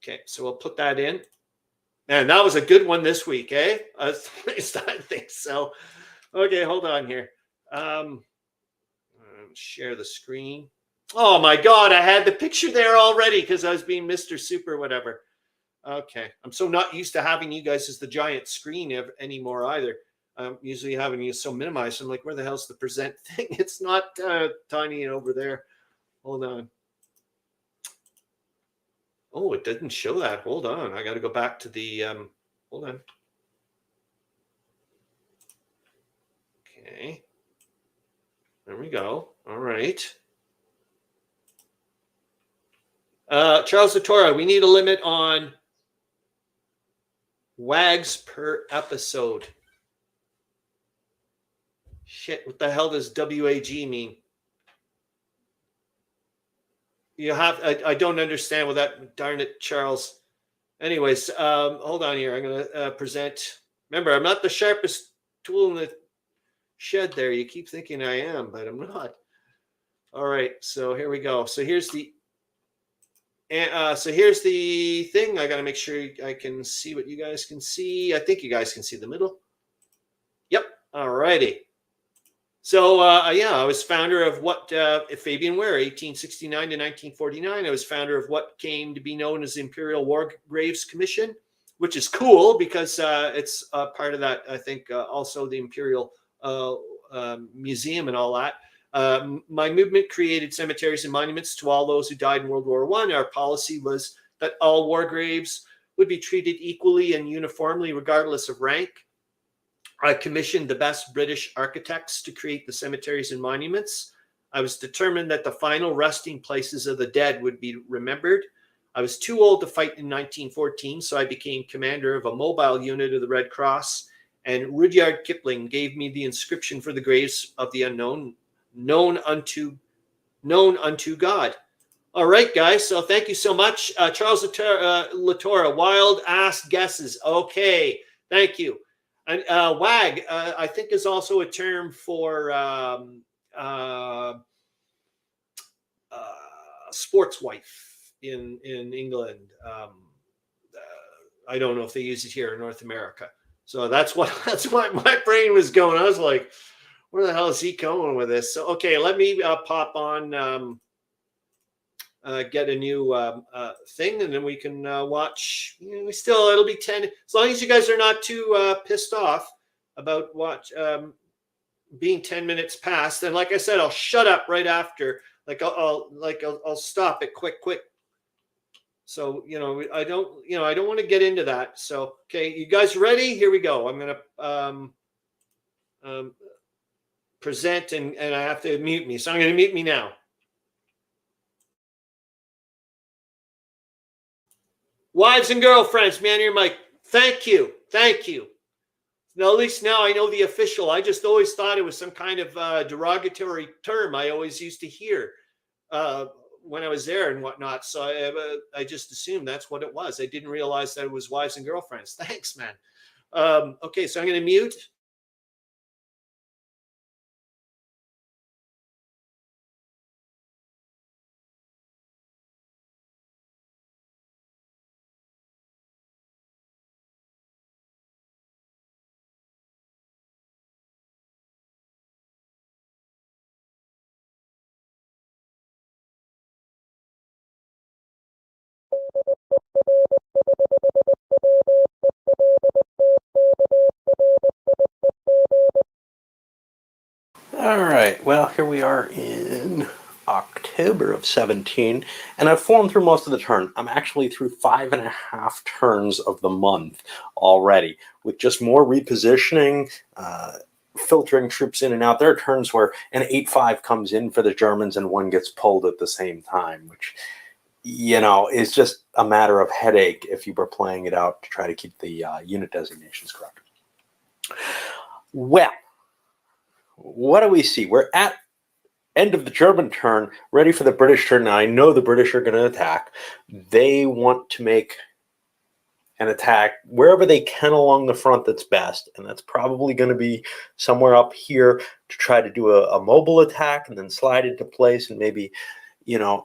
Okay, so we'll put that in. Man, that was a good one this week, eh? At least I think so. Okay, hold on here. Share the screen. Oh my God, I had the picture there already because I was being Mr. Super whatever. Okay, I'm so not used to having you guys as the giant screen anymore either. I'm usually having you so minimized. I'm like, where the hell's the present thing? It's not tiny over there. Hold on. Oh, it didn't show that. Hold on. I got to go back to the, hold on. Okay. There we go. All right. Charles Latora, we need a limit on WAGs per episode. Shit, what the hell does WAG mean? You have, I don't understand what that, darn it, Charles. Anyways, hold on here. I'm going to present. Remember, I'm not the sharpest tool in the shed there. You keep thinking I am, but I'm not. All right, so here we go. So here's the, here's the thing. I got to make sure I can see what you guys can see. I think you guys can see the middle. Yep. All righty. So yeah, I was founder of what Fabian Ware, 1869 to 1949. I was founder of what came to be known as the Imperial War Graves Commission, which is cool because it's part of that. I think also the Imperial Museum and all that. My movement created cemeteries and monuments to all those who died in World War I. Our policy was that all war graves would be treated equally and uniformly, regardless of rank. I commissioned the best British architects to create the cemeteries and monuments. I was determined that the final resting places of the dead would be remembered. I was too old to fight in 1914, so I became commander of a mobile unit of the Red Cross, and Rudyard Kipling gave me the inscription for the graves of the unknown, known unto God. All right, guys, so thank you so much. Charles Latora, wild ass guesses. Okay, thank you. And wag, I think, is also a term for sports wife in England. I don't know if they use it here in North America. So that's what my brain was going. I was like, where the hell is he going with this? So okay, let me pop on. Get a new thing, and then we can watch. You know, it'll be 10, as long as you guys are not too pissed off about being 10 minutes past. And like I said, I'll shut up right after. I'll stop it quick. So I don't want to get into that. So okay, you guys ready? Here we go. I'm gonna present, and I have to mute me. So I'm gonna mute me now. Wives and girlfriends, man, you're Mike. Thank you. Now, at least now I know the official. I just always thought it was some kind of derogatory term I always used to hear when I was there and whatnot. So I just assumed that's what it was. I didn't realize that it was wives and girlfriends. Thanks, man. Okay, so I'm going to mute. All right, well, here we are in October of 17, and I've flown through most of the turn. I'm actually through 5.5 turns of the month already, with just more repositioning, filtering troops in and out. There are turns where an 8-5 comes in for the Germans and one gets pulled at the same time, which, is just a matter of headache if you were playing it out to try to keep the unit designations correct. Well, what do we see? We're at end of the German turn, ready for the British turn. Now, I know the British are going to attack. They want to make an attack wherever they can along the front that's best, and that's probably going to be somewhere up here to try to do a mobile attack and then slide into place and maybe,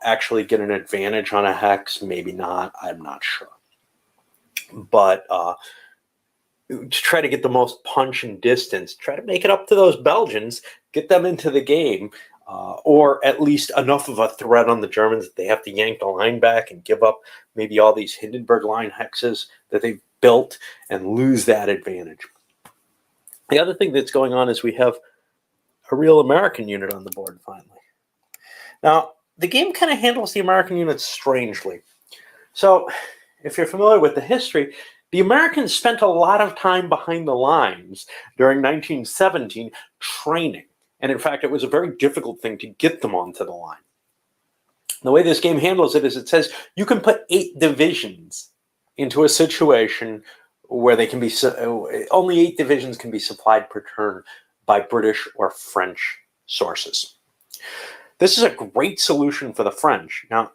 actually get an advantage on a hex. Maybe not. I'm not sure. But to try to get the most punch and distance, try to make it up to those Belgians, get them into the game, or at least enough of a threat on the Germans that they have to yank the line back and give up maybe all these Hindenburg line hexes that they've built and lose that advantage. The other thing that's going on is we have a real American unit on the board finally. Now, the game kind of handles the American units strangely. So, if you're familiar with the history, the Americans spent a lot of time behind the lines during 1917 training. And in fact, it was a very difficult thing to get them onto the line. The way this game handles it is it says you can put 8 divisions into a situation where they can be only 8 divisions can be supplied per turn by British or French sources. This is a great solution for the French. Now,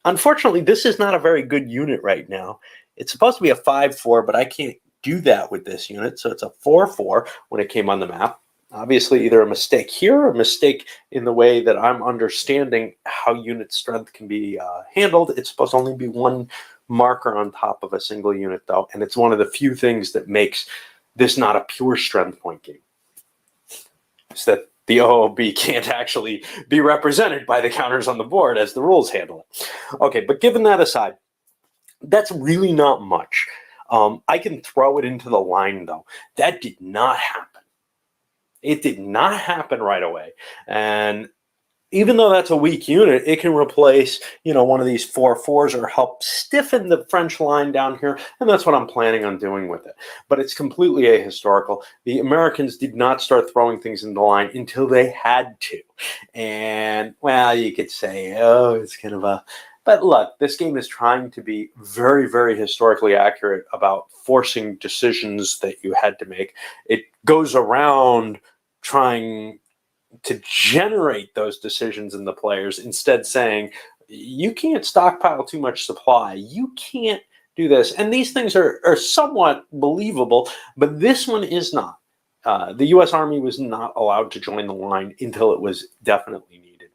unfortunately, this is not a very good unit right now. It's supposed to be a 5-4, but I can't do that with this unit, so it's a 4-4 when it came on the map. Obviously, either a mistake here or a mistake in the way that I'm understanding how unit strength can be handled. It's supposed to only be 1 marker on top of a single unit, though, and it's one of the few things that makes this not a pure strength point game. It's that the OOB can't actually be represented by the counters on the board as the rules handle it. Okay, but given that aside, that's really not much. I can throw it into the line, though. That did not happen. It did not happen right away. And even though that's a weak unit, it can replace, one of these 4/4s or help stiffen the French line down here. And that's what I'm planning on doing with it. But it's completely ahistorical. The Americans did not start throwing things in the line until they had to. And, well, you could say, oh, it's kind of a... But look, this game is trying to be very, very historically accurate about forcing decisions that you had to make. It goes around trying to generate those decisions in the players, instead saying, you can't stockpile too much supply. You can't do this. And these things are somewhat believable, but this one is not. The U.S. Army was not allowed to join the line until it was definitely needed.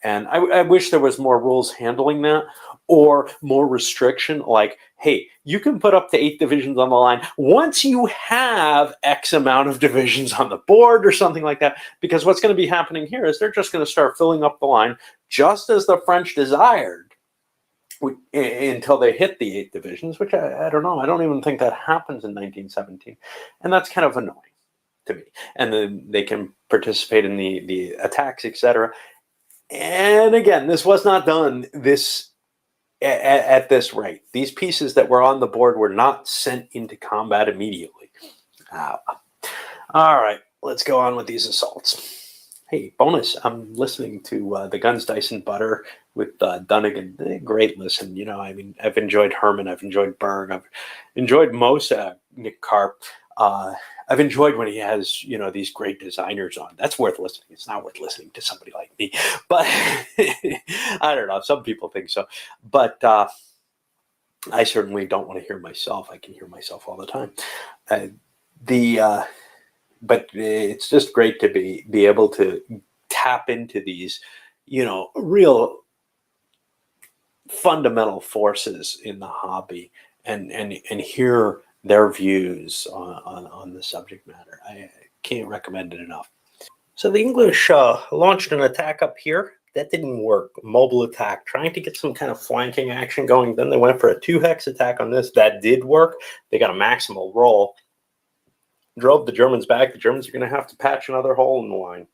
And I wish there was more rules handling that, or more restriction, like, hey, you can put up to 8 divisions on the line once you have X amount of divisions on the board or something like that. Because what's going to be happening here is they're just going to start filling up the line just as the French desired until they hit the 8 divisions, which I don't know. I don't even think that happens in 1917. And that's kind of annoying to me. And then they can participate in the attacks, etc. And again, this was not done at this rate. These pieces that were on the board were not sent into combat immediately. All right, let's go on with these assaults. Hey, bonus, I'm listening to the Guns, Dice, and Butter with Dunnigan. Great listen. I've enjoyed Herman. I've enjoyed Berg. I've enjoyed most Nick Karp. I've enjoyed when he has, these great designers on. That's worth listening. It's not worth listening to somebody like me. But I don't know. Some people think so. But I certainly don't want to hear myself. I can hear myself all the time. But it's just great to be able to tap into these, real fundamental forces in the hobby and hear their views on the subject matter. I can't recommend it enough. So the English launched an attack up here. That didn't work. Mobile attack, trying to get some kind of flanking action going. Then they went for a 2-hex attack on this. That did work. They got a maximal roll. Drove the Germans back. The Germans are going to have to patch another hole in the line.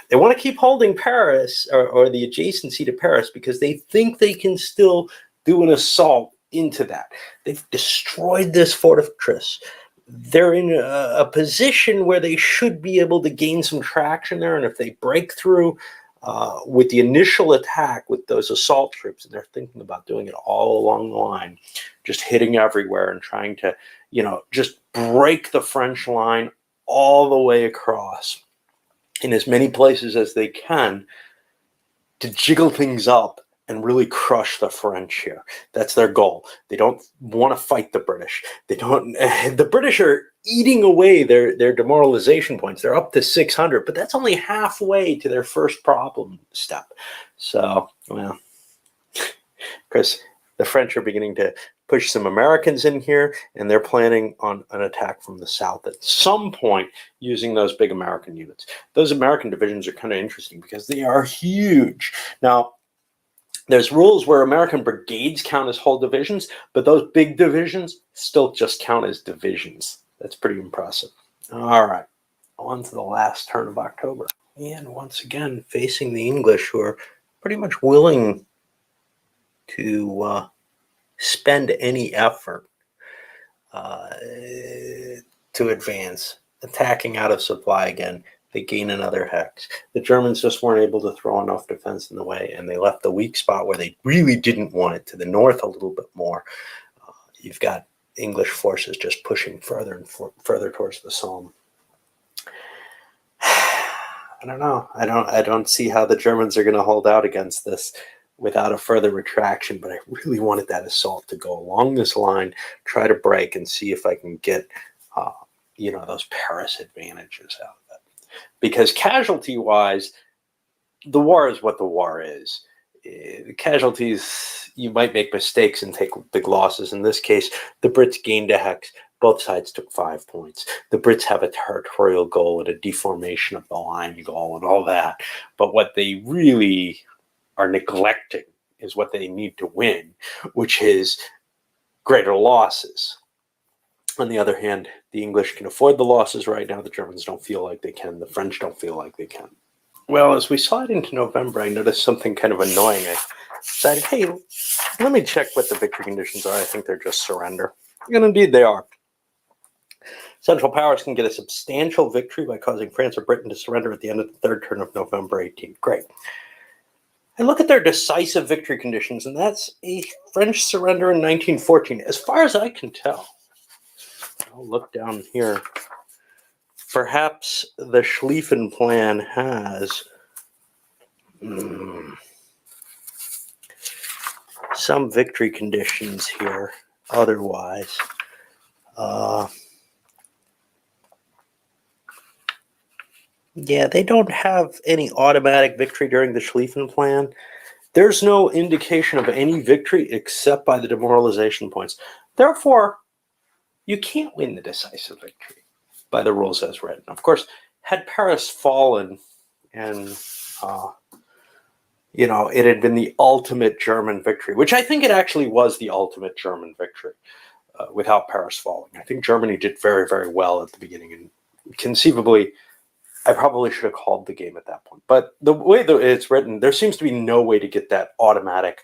They want to keep holding Paris or the adjacency to Paris because they think they can still do an assault into that. They've destroyed this fortress. They're in a position where they should be able to gain some traction there, and if they break through with the initial attack with those assault troops, and they're thinking about doing it all along the line, just hitting everywhere and trying to, just break the French line all the way across in as many places as they can to jiggle things up and really crush the French here. That's their goal. They don't want to fight the British. The British are eating away their demoralization points. They're up to 600, but that's only halfway to their first problem step. So, well, because the French are beginning to push some Americans in here, and they're planning on an attack from the south at some point using those big American units. Those American divisions are kind of interesting because they are huge. Now, there's rules where American brigades count as whole divisions, but those big divisions still just count as divisions. That's pretty impressive. All right, on to the last turn of October. And once again, facing the English, who are pretty much willing to spend any effort to advance, attacking out of supply again. They gain another hex. The Germans just weren't able to throw enough defense in the way, and they left the weak spot where they really didn't want it to the north a little bit more. You've got English forces just pushing further and further towards the Somme. I don't know. I don't see how the Germans are going to hold out against this without a further retraction, but I really wanted that assault to go along this line, try to break, and see if I can get those Paris advantages out of it. Because casualty-wise, the war is what the war is. Casualties, you might make mistakes and take big losses. In this case, the Brits gained a hex, Both sides took 5 points. The Brits have a territorial goal and a deformation of the line goal and all that. But what they really are neglecting is what they need to win, which is greater losses. On the other hand, the English can afford the losses right now. The Germans don't feel like they can. The French don't feel like they can. Well, as we slide into November, I noticed something kind of annoying. I decided, hey, let me check what the victory conditions are. I think they're just surrender. And indeed they are. Central Powers can get a substantial victory by causing France or Britain to surrender at the end of the third turn of November 18th. Great. And look at their decisive victory conditions, and that's a French surrender in 1914. As far as I can tell, I'll look down here. Perhaps the Schlieffen Plan has some victory conditions here. Otherwise, yeah, they don't have any automatic victory during the Schlieffen Plan. There's no indication of any victory except by the demoralization points. Therefore, you can't win the decisive victory by the rules as written. Of course, had Paris fallen and, it had been the ultimate German victory, which I think it actually was the ultimate German victory without Paris falling. I think Germany did very, very well at the beginning, and conceivably, I probably should have called the game at that point. But the way that it's written, there seems to be no way to get that automatic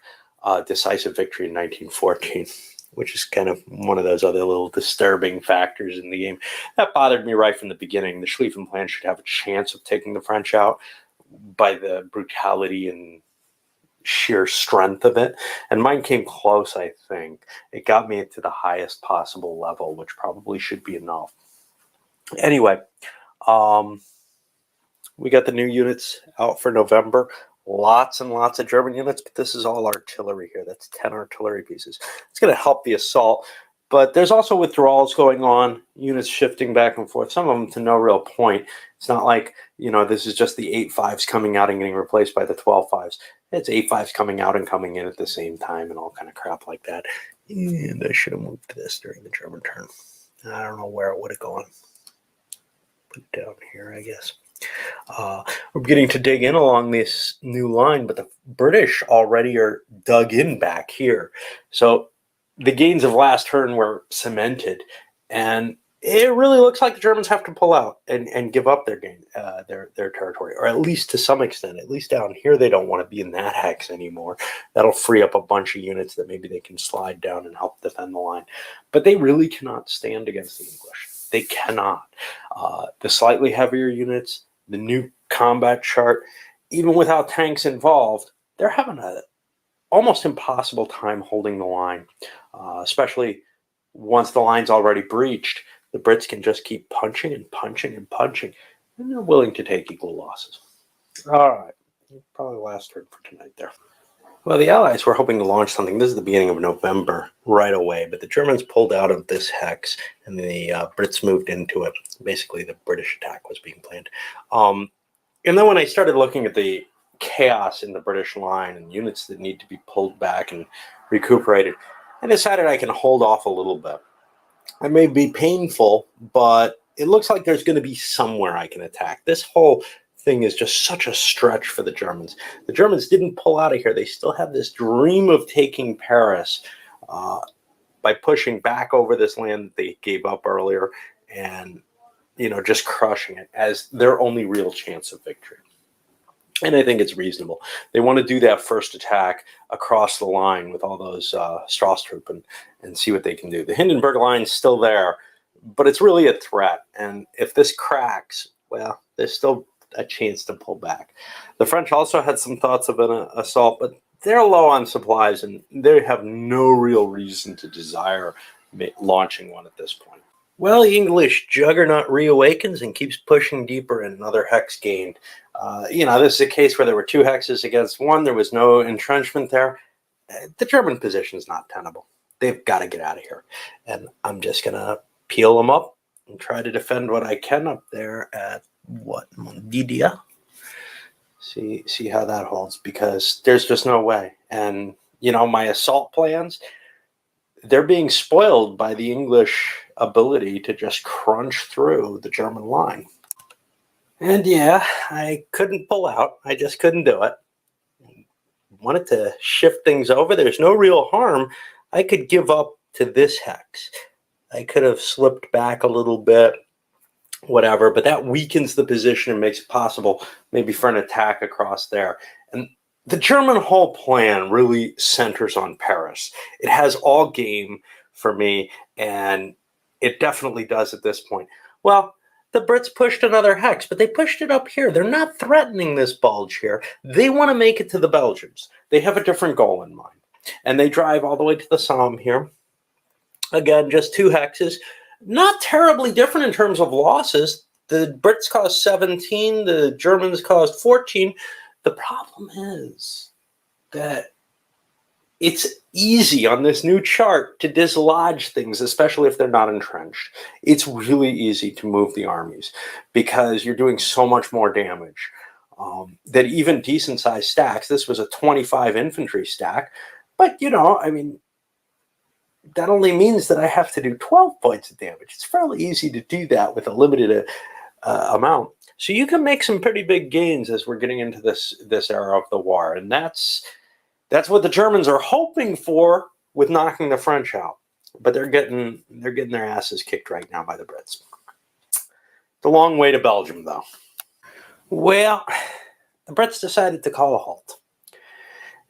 decisive victory in 1914, which is kind of one of those other little disturbing factors in the game. That bothered me right from the beginning. The Schlieffen Plan should have a chance of taking the French out by the brutality and sheer strength of it. And mine came close, I think. It got me to the highest possible level, which probably should be enough. Anyway, we got the new units out for November. Lots and lots of German units, but this is all artillery here. That's 10 artillery pieces. It's going to help the assault, but there's also withdrawals going on, units shifting back and forth, some of them to no real point. It's not like, this is just the 8.5s coming out and getting replaced by the 12.5s. It's 8.5s coming out and coming in at the same time and all kind of crap like that. And I should have moved this during the German turn. I don't know where it would have gone. Put it down here, I guess. We're beginning to dig in along this new line, but the British already are dug in back here. So the gains of last turn were cemented, and it really looks like the Germans have to pull out and give up their their territory, or at least to some extent. At least down here, they don't want to be in that hex anymore. That'll free up a bunch of units that maybe they can slide down and help defend the line. But they really cannot stand against the English. They cannot. The slightly heavier units, the new combat chart, even without tanks involved, they're having an almost impossible time holding the line, especially once the line's already breached. The Brits can just keep punching and punching and punching, and they're willing to take equal losses. All right, probably last turn for tonight there. Well, the Allies were hoping to launch something. This is the beginning of November right away, but the Germans pulled out of this hex, and the Brits moved into it. Basically, the British attack was being planned. And then when I started looking at the chaos in the British line and units that need to be pulled back and recuperated, I decided I can hold off a little bit. It may be painful, but it looks like there's going to be somewhere I can attack. This whole thing is just such a stretch for the Germans. The Germans didn't pull out of here. They still have this dream of taking Paris by pushing back over this land that they gave up earlier and, just crushing it as their only real chance of victory. And I think it's reasonable. They want to do that first attack across the line with all those Strasstruppen and see what they can do. The Hindenburg line's still there, but it's really a threat. And if this cracks, well, there's still a chance to pull back. The French also had some thoughts of an assault, but they're low on supplies and they have no real reason to desire launching one at this point. Well, the English juggernaut reawakens and keeps pushing deeper, and another hex gained. This is a case where there were 2 hexes against 1. There was no entrenchment there. The German position is not tenable. They've got to get out of here. And I'm just going to peel them up and try to defend what I can up there at Mondidia. See how that holds, because there's just no way. And, my assault plans, they're being spoiled by the English ability to just crunch through the German line. And yeah, I couldn't pull out. I just couldn't do it. I wanted to shift things over. There's no real harm. I could give up to this hex. I could have slipped back a little bit, whatever, but that weakens the position and makes it possible maybe for an attack across there. And the German whole plan really centers on Paris. It has all game for me, and it definitely does at this point. Well, the Brits pushed another hex, but they pushed it up here. They're not threatening this bulge here. They want to make it to the Belgians. They have a different goal in mind. And they drive all the way to the Somme here. Again, just 2 hexes. Not terribly different in terms of losses. The Brits caused 17. The Germans caused 14. The problem is that it's easy on this new chart to dislodge things, especially if they're not entrenched. It's really easy to move the armies because you're doing so much more damage that even decent-sized stacks, this was a 25 infantry stack, but, you know, I mean, that only means that I have to do 12 points of damage. It's fairly easy to do that with a limited amount. So you can make some pretty big gains as we're getting into this era of the war, and that's what the Germans are hoping for with knocking the French out. But they're getting their asses kicked right now by the Brits. It's a long way to Belgium, though. Well, the Brits decided to call a halt.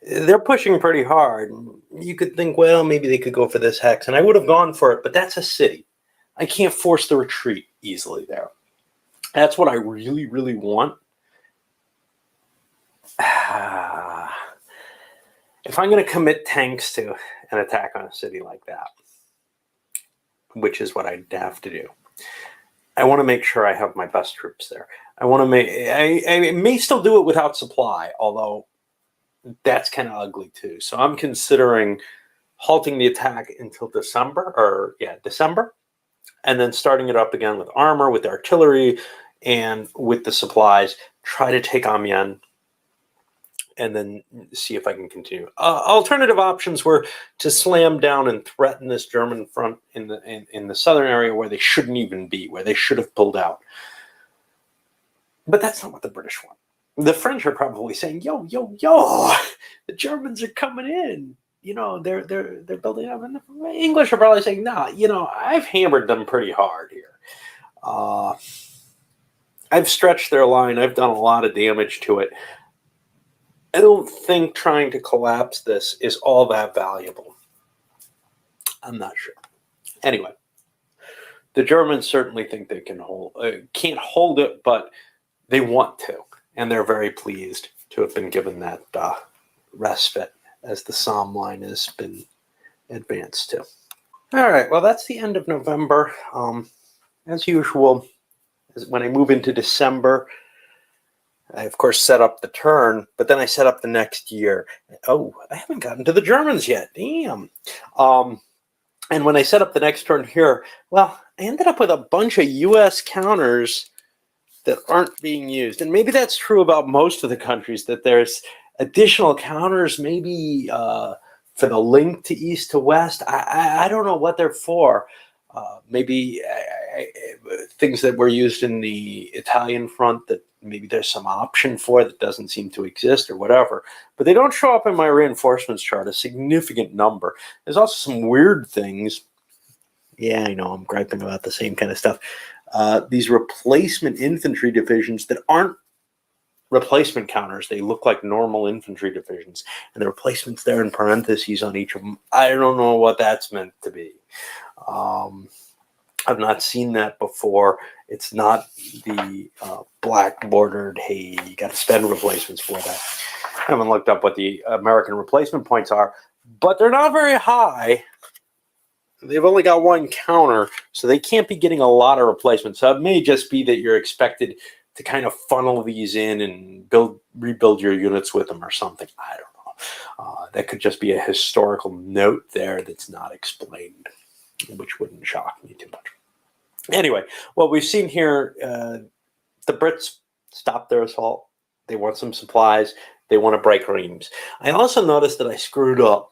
They're pushing pretty hard. You could think, well, maybe they could go for this hex, and I would have gone for it, but that's a city. I can't force the retreat easily there. That's what I really, really want. If I'm going to commit tanks to an attack on a city like that, which is what I'd have to do, I want to make sure I have my best troops there. I want to make. I may still do it without supply, although that's kind of ugly too. So I'm considering halting the attack until December, and then starting it up again with armor, with artillery, and with the supplies. Try to take Amiens, and then see if I can continue. Alternative options were to slam down and threaten this German front in the southern area where they shouldn't even be, where they should have pulled out. But that's not what the British want. The French are probably saying, yo, the Germans are coming in. You know, they're building up. And the English are probably saying, nah, you know, I've hammered them pretty hard here. I've stretched their line. I've done a lot of damage to it. I don't think trying to collapse this is all that valuable. I'm not sure. Anyway, the Germans certainly think they can't hold it, but they want to, and they're very pleased to have been given that respite as the Somme line has been advanced to. All right, well, that's the end of November. As usual, when I move into December, I, of course, set up the turn, but then I set up the next year. Oh, I haven't gotten to the Germans yet. Damn. And when I set up the next turn here, well, I ended up with a bunch of U.S. counters that aren't being used. And maybe that's true about most of the countries, that there's additional counters maybe for the link to east to west. I don't know what they're for. Maybe things that were used in the Italian front that maybe there's some option for that doesn't seem to exist or whatever. But they don't show up in my reinforcements chart, a significant number. There's also some weird things. Yeah, I know, I'm griping about the same kind of stuff. These replacement infantry divisions that aren't replacement counters. They look like normal infantry divisions. And the replacements there in parentheses on each of them. I don't know what that's meant to be. I've not seen that before. It's not the black bordered, hey, you got to spend replacements for that. I haven't looked up what the American replacement points are, but they're not very high. They've only got one counter, so they can't be getting a lot of replacements. So it may just be that you're expected to kind of funnel these in and rebuild your units with them or something. I don't know. That could just be a historical note there that's not explained, which wouldn't shock me too much. Anyway, what we've seen here, the Brits stopped their assault. They want some supplies. They want to break Reims. I also noticed that I screwed up,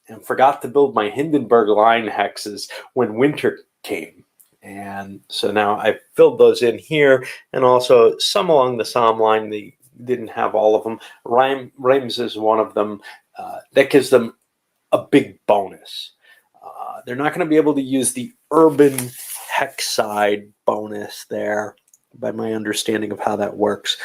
and forgot to build my Hindenburg line hexes when winter came. And so now I filled those in here, and also some along the Somme line. They didn't have all of them. Reims is one of them. That gives them a big bonus. They're not going to be able to use the urban hexide bonus there, by my understanding of how that works.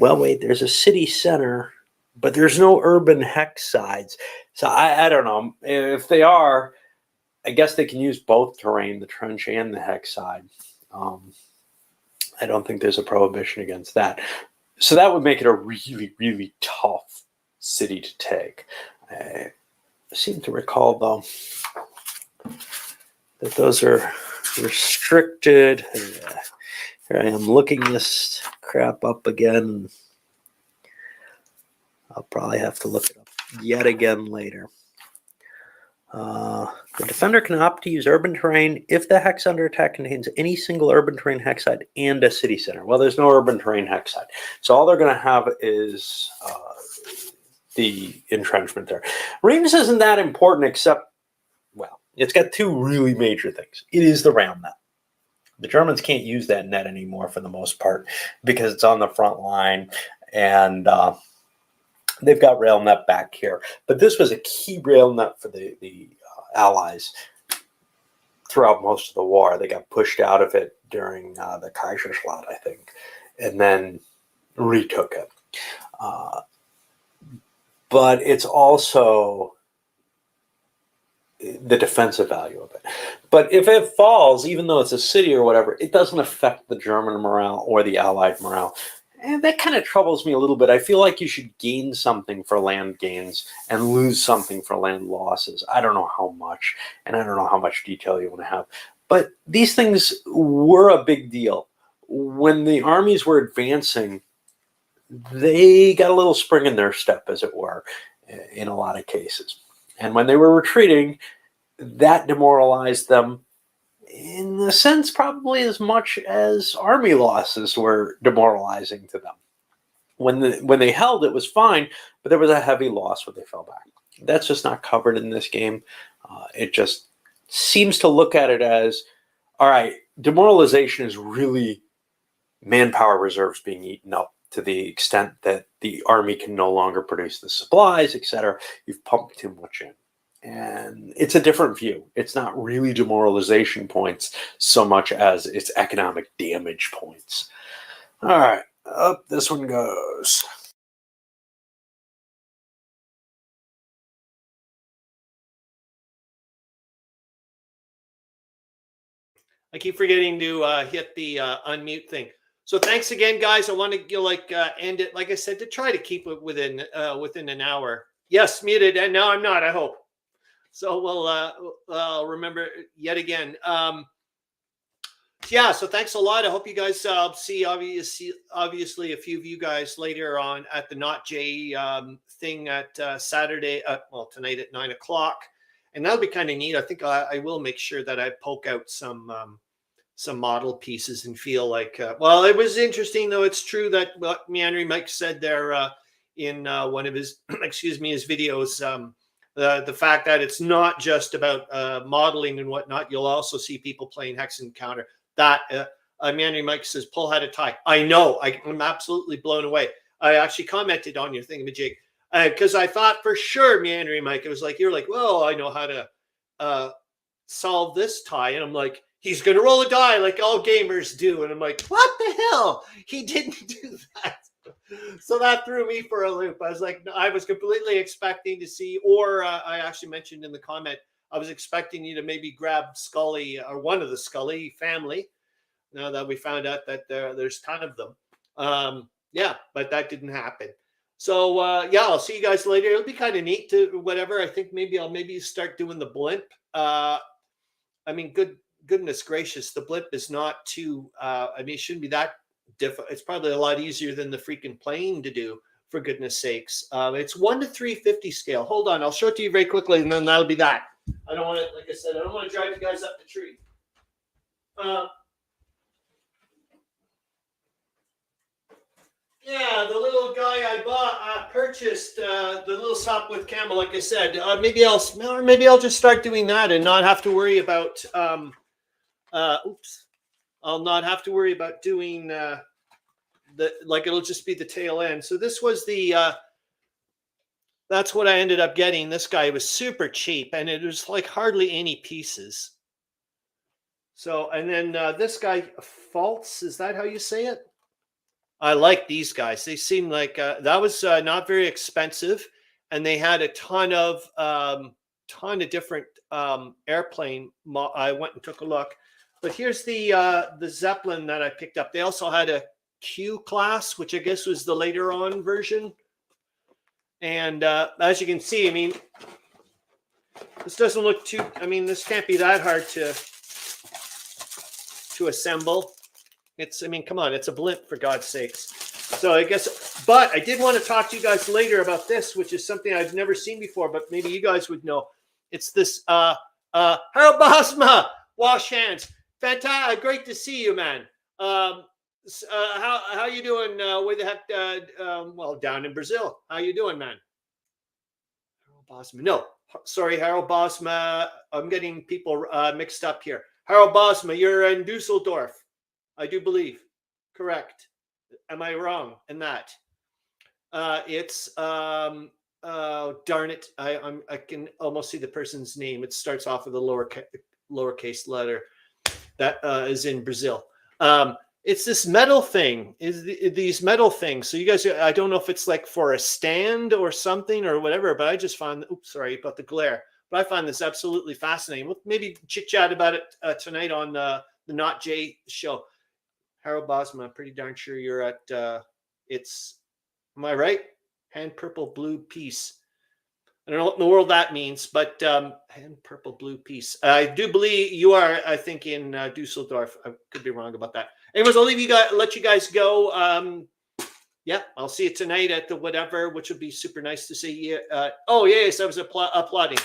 Well, wait, there's a city center, but there's no urban hex sides. So I don't know. If they are, I guess they can use both terrain, the trench and the hex side. I don't think there's a prohibition against that. So that would make it a really, really tough city to take. I seem to recall, though, that those are restricted. Here I am looking this crap up again. I'll probably have to look it up yet again later. The defender can opt to use urban terrain if the hex under attack contains any single urban terrain hex side and a city center. Well, there's no urban terrain hex side. So all they're going to have is the entrenchment there. Reims isn't that important, except, well, it's got two really major things. It is the round net. The Germans can't use that net anymore for the most part because it's on the front line, and they've got rail net back here. But this was a key rail net for the Allies throughout most of the war. They got pushed out of it during the Kaiserschlacht, I think, and then retook it. But it's also the defensive value of it. But if it falls, even though it's a city or whatever, it doesn't affect the German morale or the Allied morale. And that kind of troubles me a little bit. I feel like you should gain something for land gains and lose something for land losses. I don't know how much, and I don't know how much detail you want to have. But these things were a big deal. When the armies were advancing, they got a little spring in their step, as it were, in a lot of cases. And when they were retreating, that demoralized them in a sense probably as much as army losses were demoralizing to them. When they held, it was fine, but there was a heavy loss when they fell back. That's just not covered in this game. It just seems to look at it as, all right, demoralization is really manpower reserves being eaten up to the extent that the army can no longer produce the supplies, etc. You've pumped too much in. And it's a different view. It's not really demoralization points so much as it's economic damage points. All right, up this one goes. I keep forgetting to hit the unmute thing. So thanks again, guys. I want to end it, like I said, to try to keep it within an hour. Yes, muted, and now I'm not, I hope. So we'll remember yet again. Yeah, so thanks a lot. I hope you guys see obviously a few of you guys later on at the Not J thing at Saturday, tonight at 9 o'clock. And that'll be kind of neat. I think I will make sure that I poke out some model pieces and feel like, well, it was interesting, though. It's true that what Meandering Mike said there in one of his, his videos, the fact that it's not just about modeling and whatnot. You'll also see people playing Hex Encounter. That Meandering Mike says, pull had a tie. I know. I'm absolutely blown away. I actually commented on your thingamajig because I thought for sure, Meandering Mike, it was like, you're like, well, I know how to solve this tie. And I'm like, he's going to roll a die like all gamers do. And I'm like, what the hell? He didn't do that. So that threw me for a loop. I was like, I was completely expecting to see, or I actually mentioned in the comment, I was expecting you to maybe grab Scully or one of the Scully family. Now that we found out that there's a ton of them. Yeah, but that didn't happen. So yeah, I'll see you guys later. It'll be kind of neat to whatever. I think I'll start doing the blimp. I mean, goodness gracious, the blimp is not too, it shouldn't be that difficult. It's probably a lot easier than the freaking plane to do, for goodness sakes. It's 1 to 350 scale. Hold on, I'll show it to you very quickly, and then that'll be that. I don't want to, like I said, I don't want to drive you guys up the tree. Yeah, the little guy I purchased purchased the little sop with camel, like I said. Maybe I'll just start doing that and not have to worry about. I'll not have to worry about doing it'll just be the tail end. So this was that's what I ended up getting. This guy was super cheap, and it was like hardly any pieces. So, and then this guy, False, is that how you say it? I like these guys. They seem like that was not very expensive, and they had a ton of different airplane. I went and took a look, but here's the Zeppelin that I picked up. They also had a Q class, which I guess was the later on version. And as you can see, I mean, this doesn't look too. I mean, this can't be that hard to assemble. It's, I mean, come on, it's a blimp, for God's sakes. So I guess, but I did want to talk to you guys later about this, which is something I've never seen before, but maybe you guys would know. It's this Harro Bosma, wash hands. Fantastic, great to see you, man. How you doing? Where the heck? Well, down in Brazil. How you doing, man? Harro Bosma. No, sorry, Harro Bosma. I'm getting people mixed up here. Harro Bosma, you're in Dusseldorf, I do believe. Correct. Am I wrong in that? It's darn it. I can almost see the person's name. It starts off with a lowercase letter. That is in Brazil. It's this metal thing. These metal things. So you guys, I don't know if it's like for a stand or something or whatever, but I just found. Oops, sorry about the glare. But I find this absolutely fascinating. We'll maybe chit chat about it tonight on the Not Jay show. Harro Bosma, I'm pretty darn sure you're at. It's. Am I right? Hand purple blue piece. I don't know what in the world that means, but hand purple blue piece. I do believe you are. I think in Dusseldorf. I could be wrong about that. Anyways, I'll leave you guys. Let you guys go. Yeah, I'll see you tonight at the whatever, which would be super nice to see you. Oh yes, I was applauding.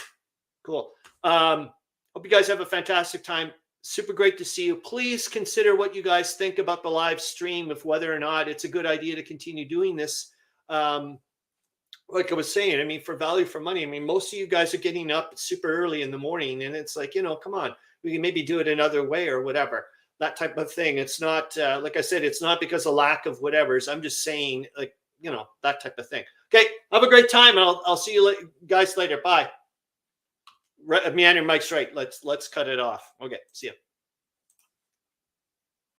Cool. Hope you guys have a fantastic time. Super great to see you. Please consider what you guys think about the live stream, of whether or not it's a good idea to continue doing this. Like I was saying, I mean, for value for money, I mean, most of you guys are getting up super early in the morning, and it's like, come on, we can maybe do it another way or whatever, that type of thing. It's not, like I said, it's not because of lack of whatevers. I'm just saying, like, that type of thing. Okay, have a great time, and I'll see you guys later. Bye. Meandering Mike's right. Let's cut it off. Okay, see ya.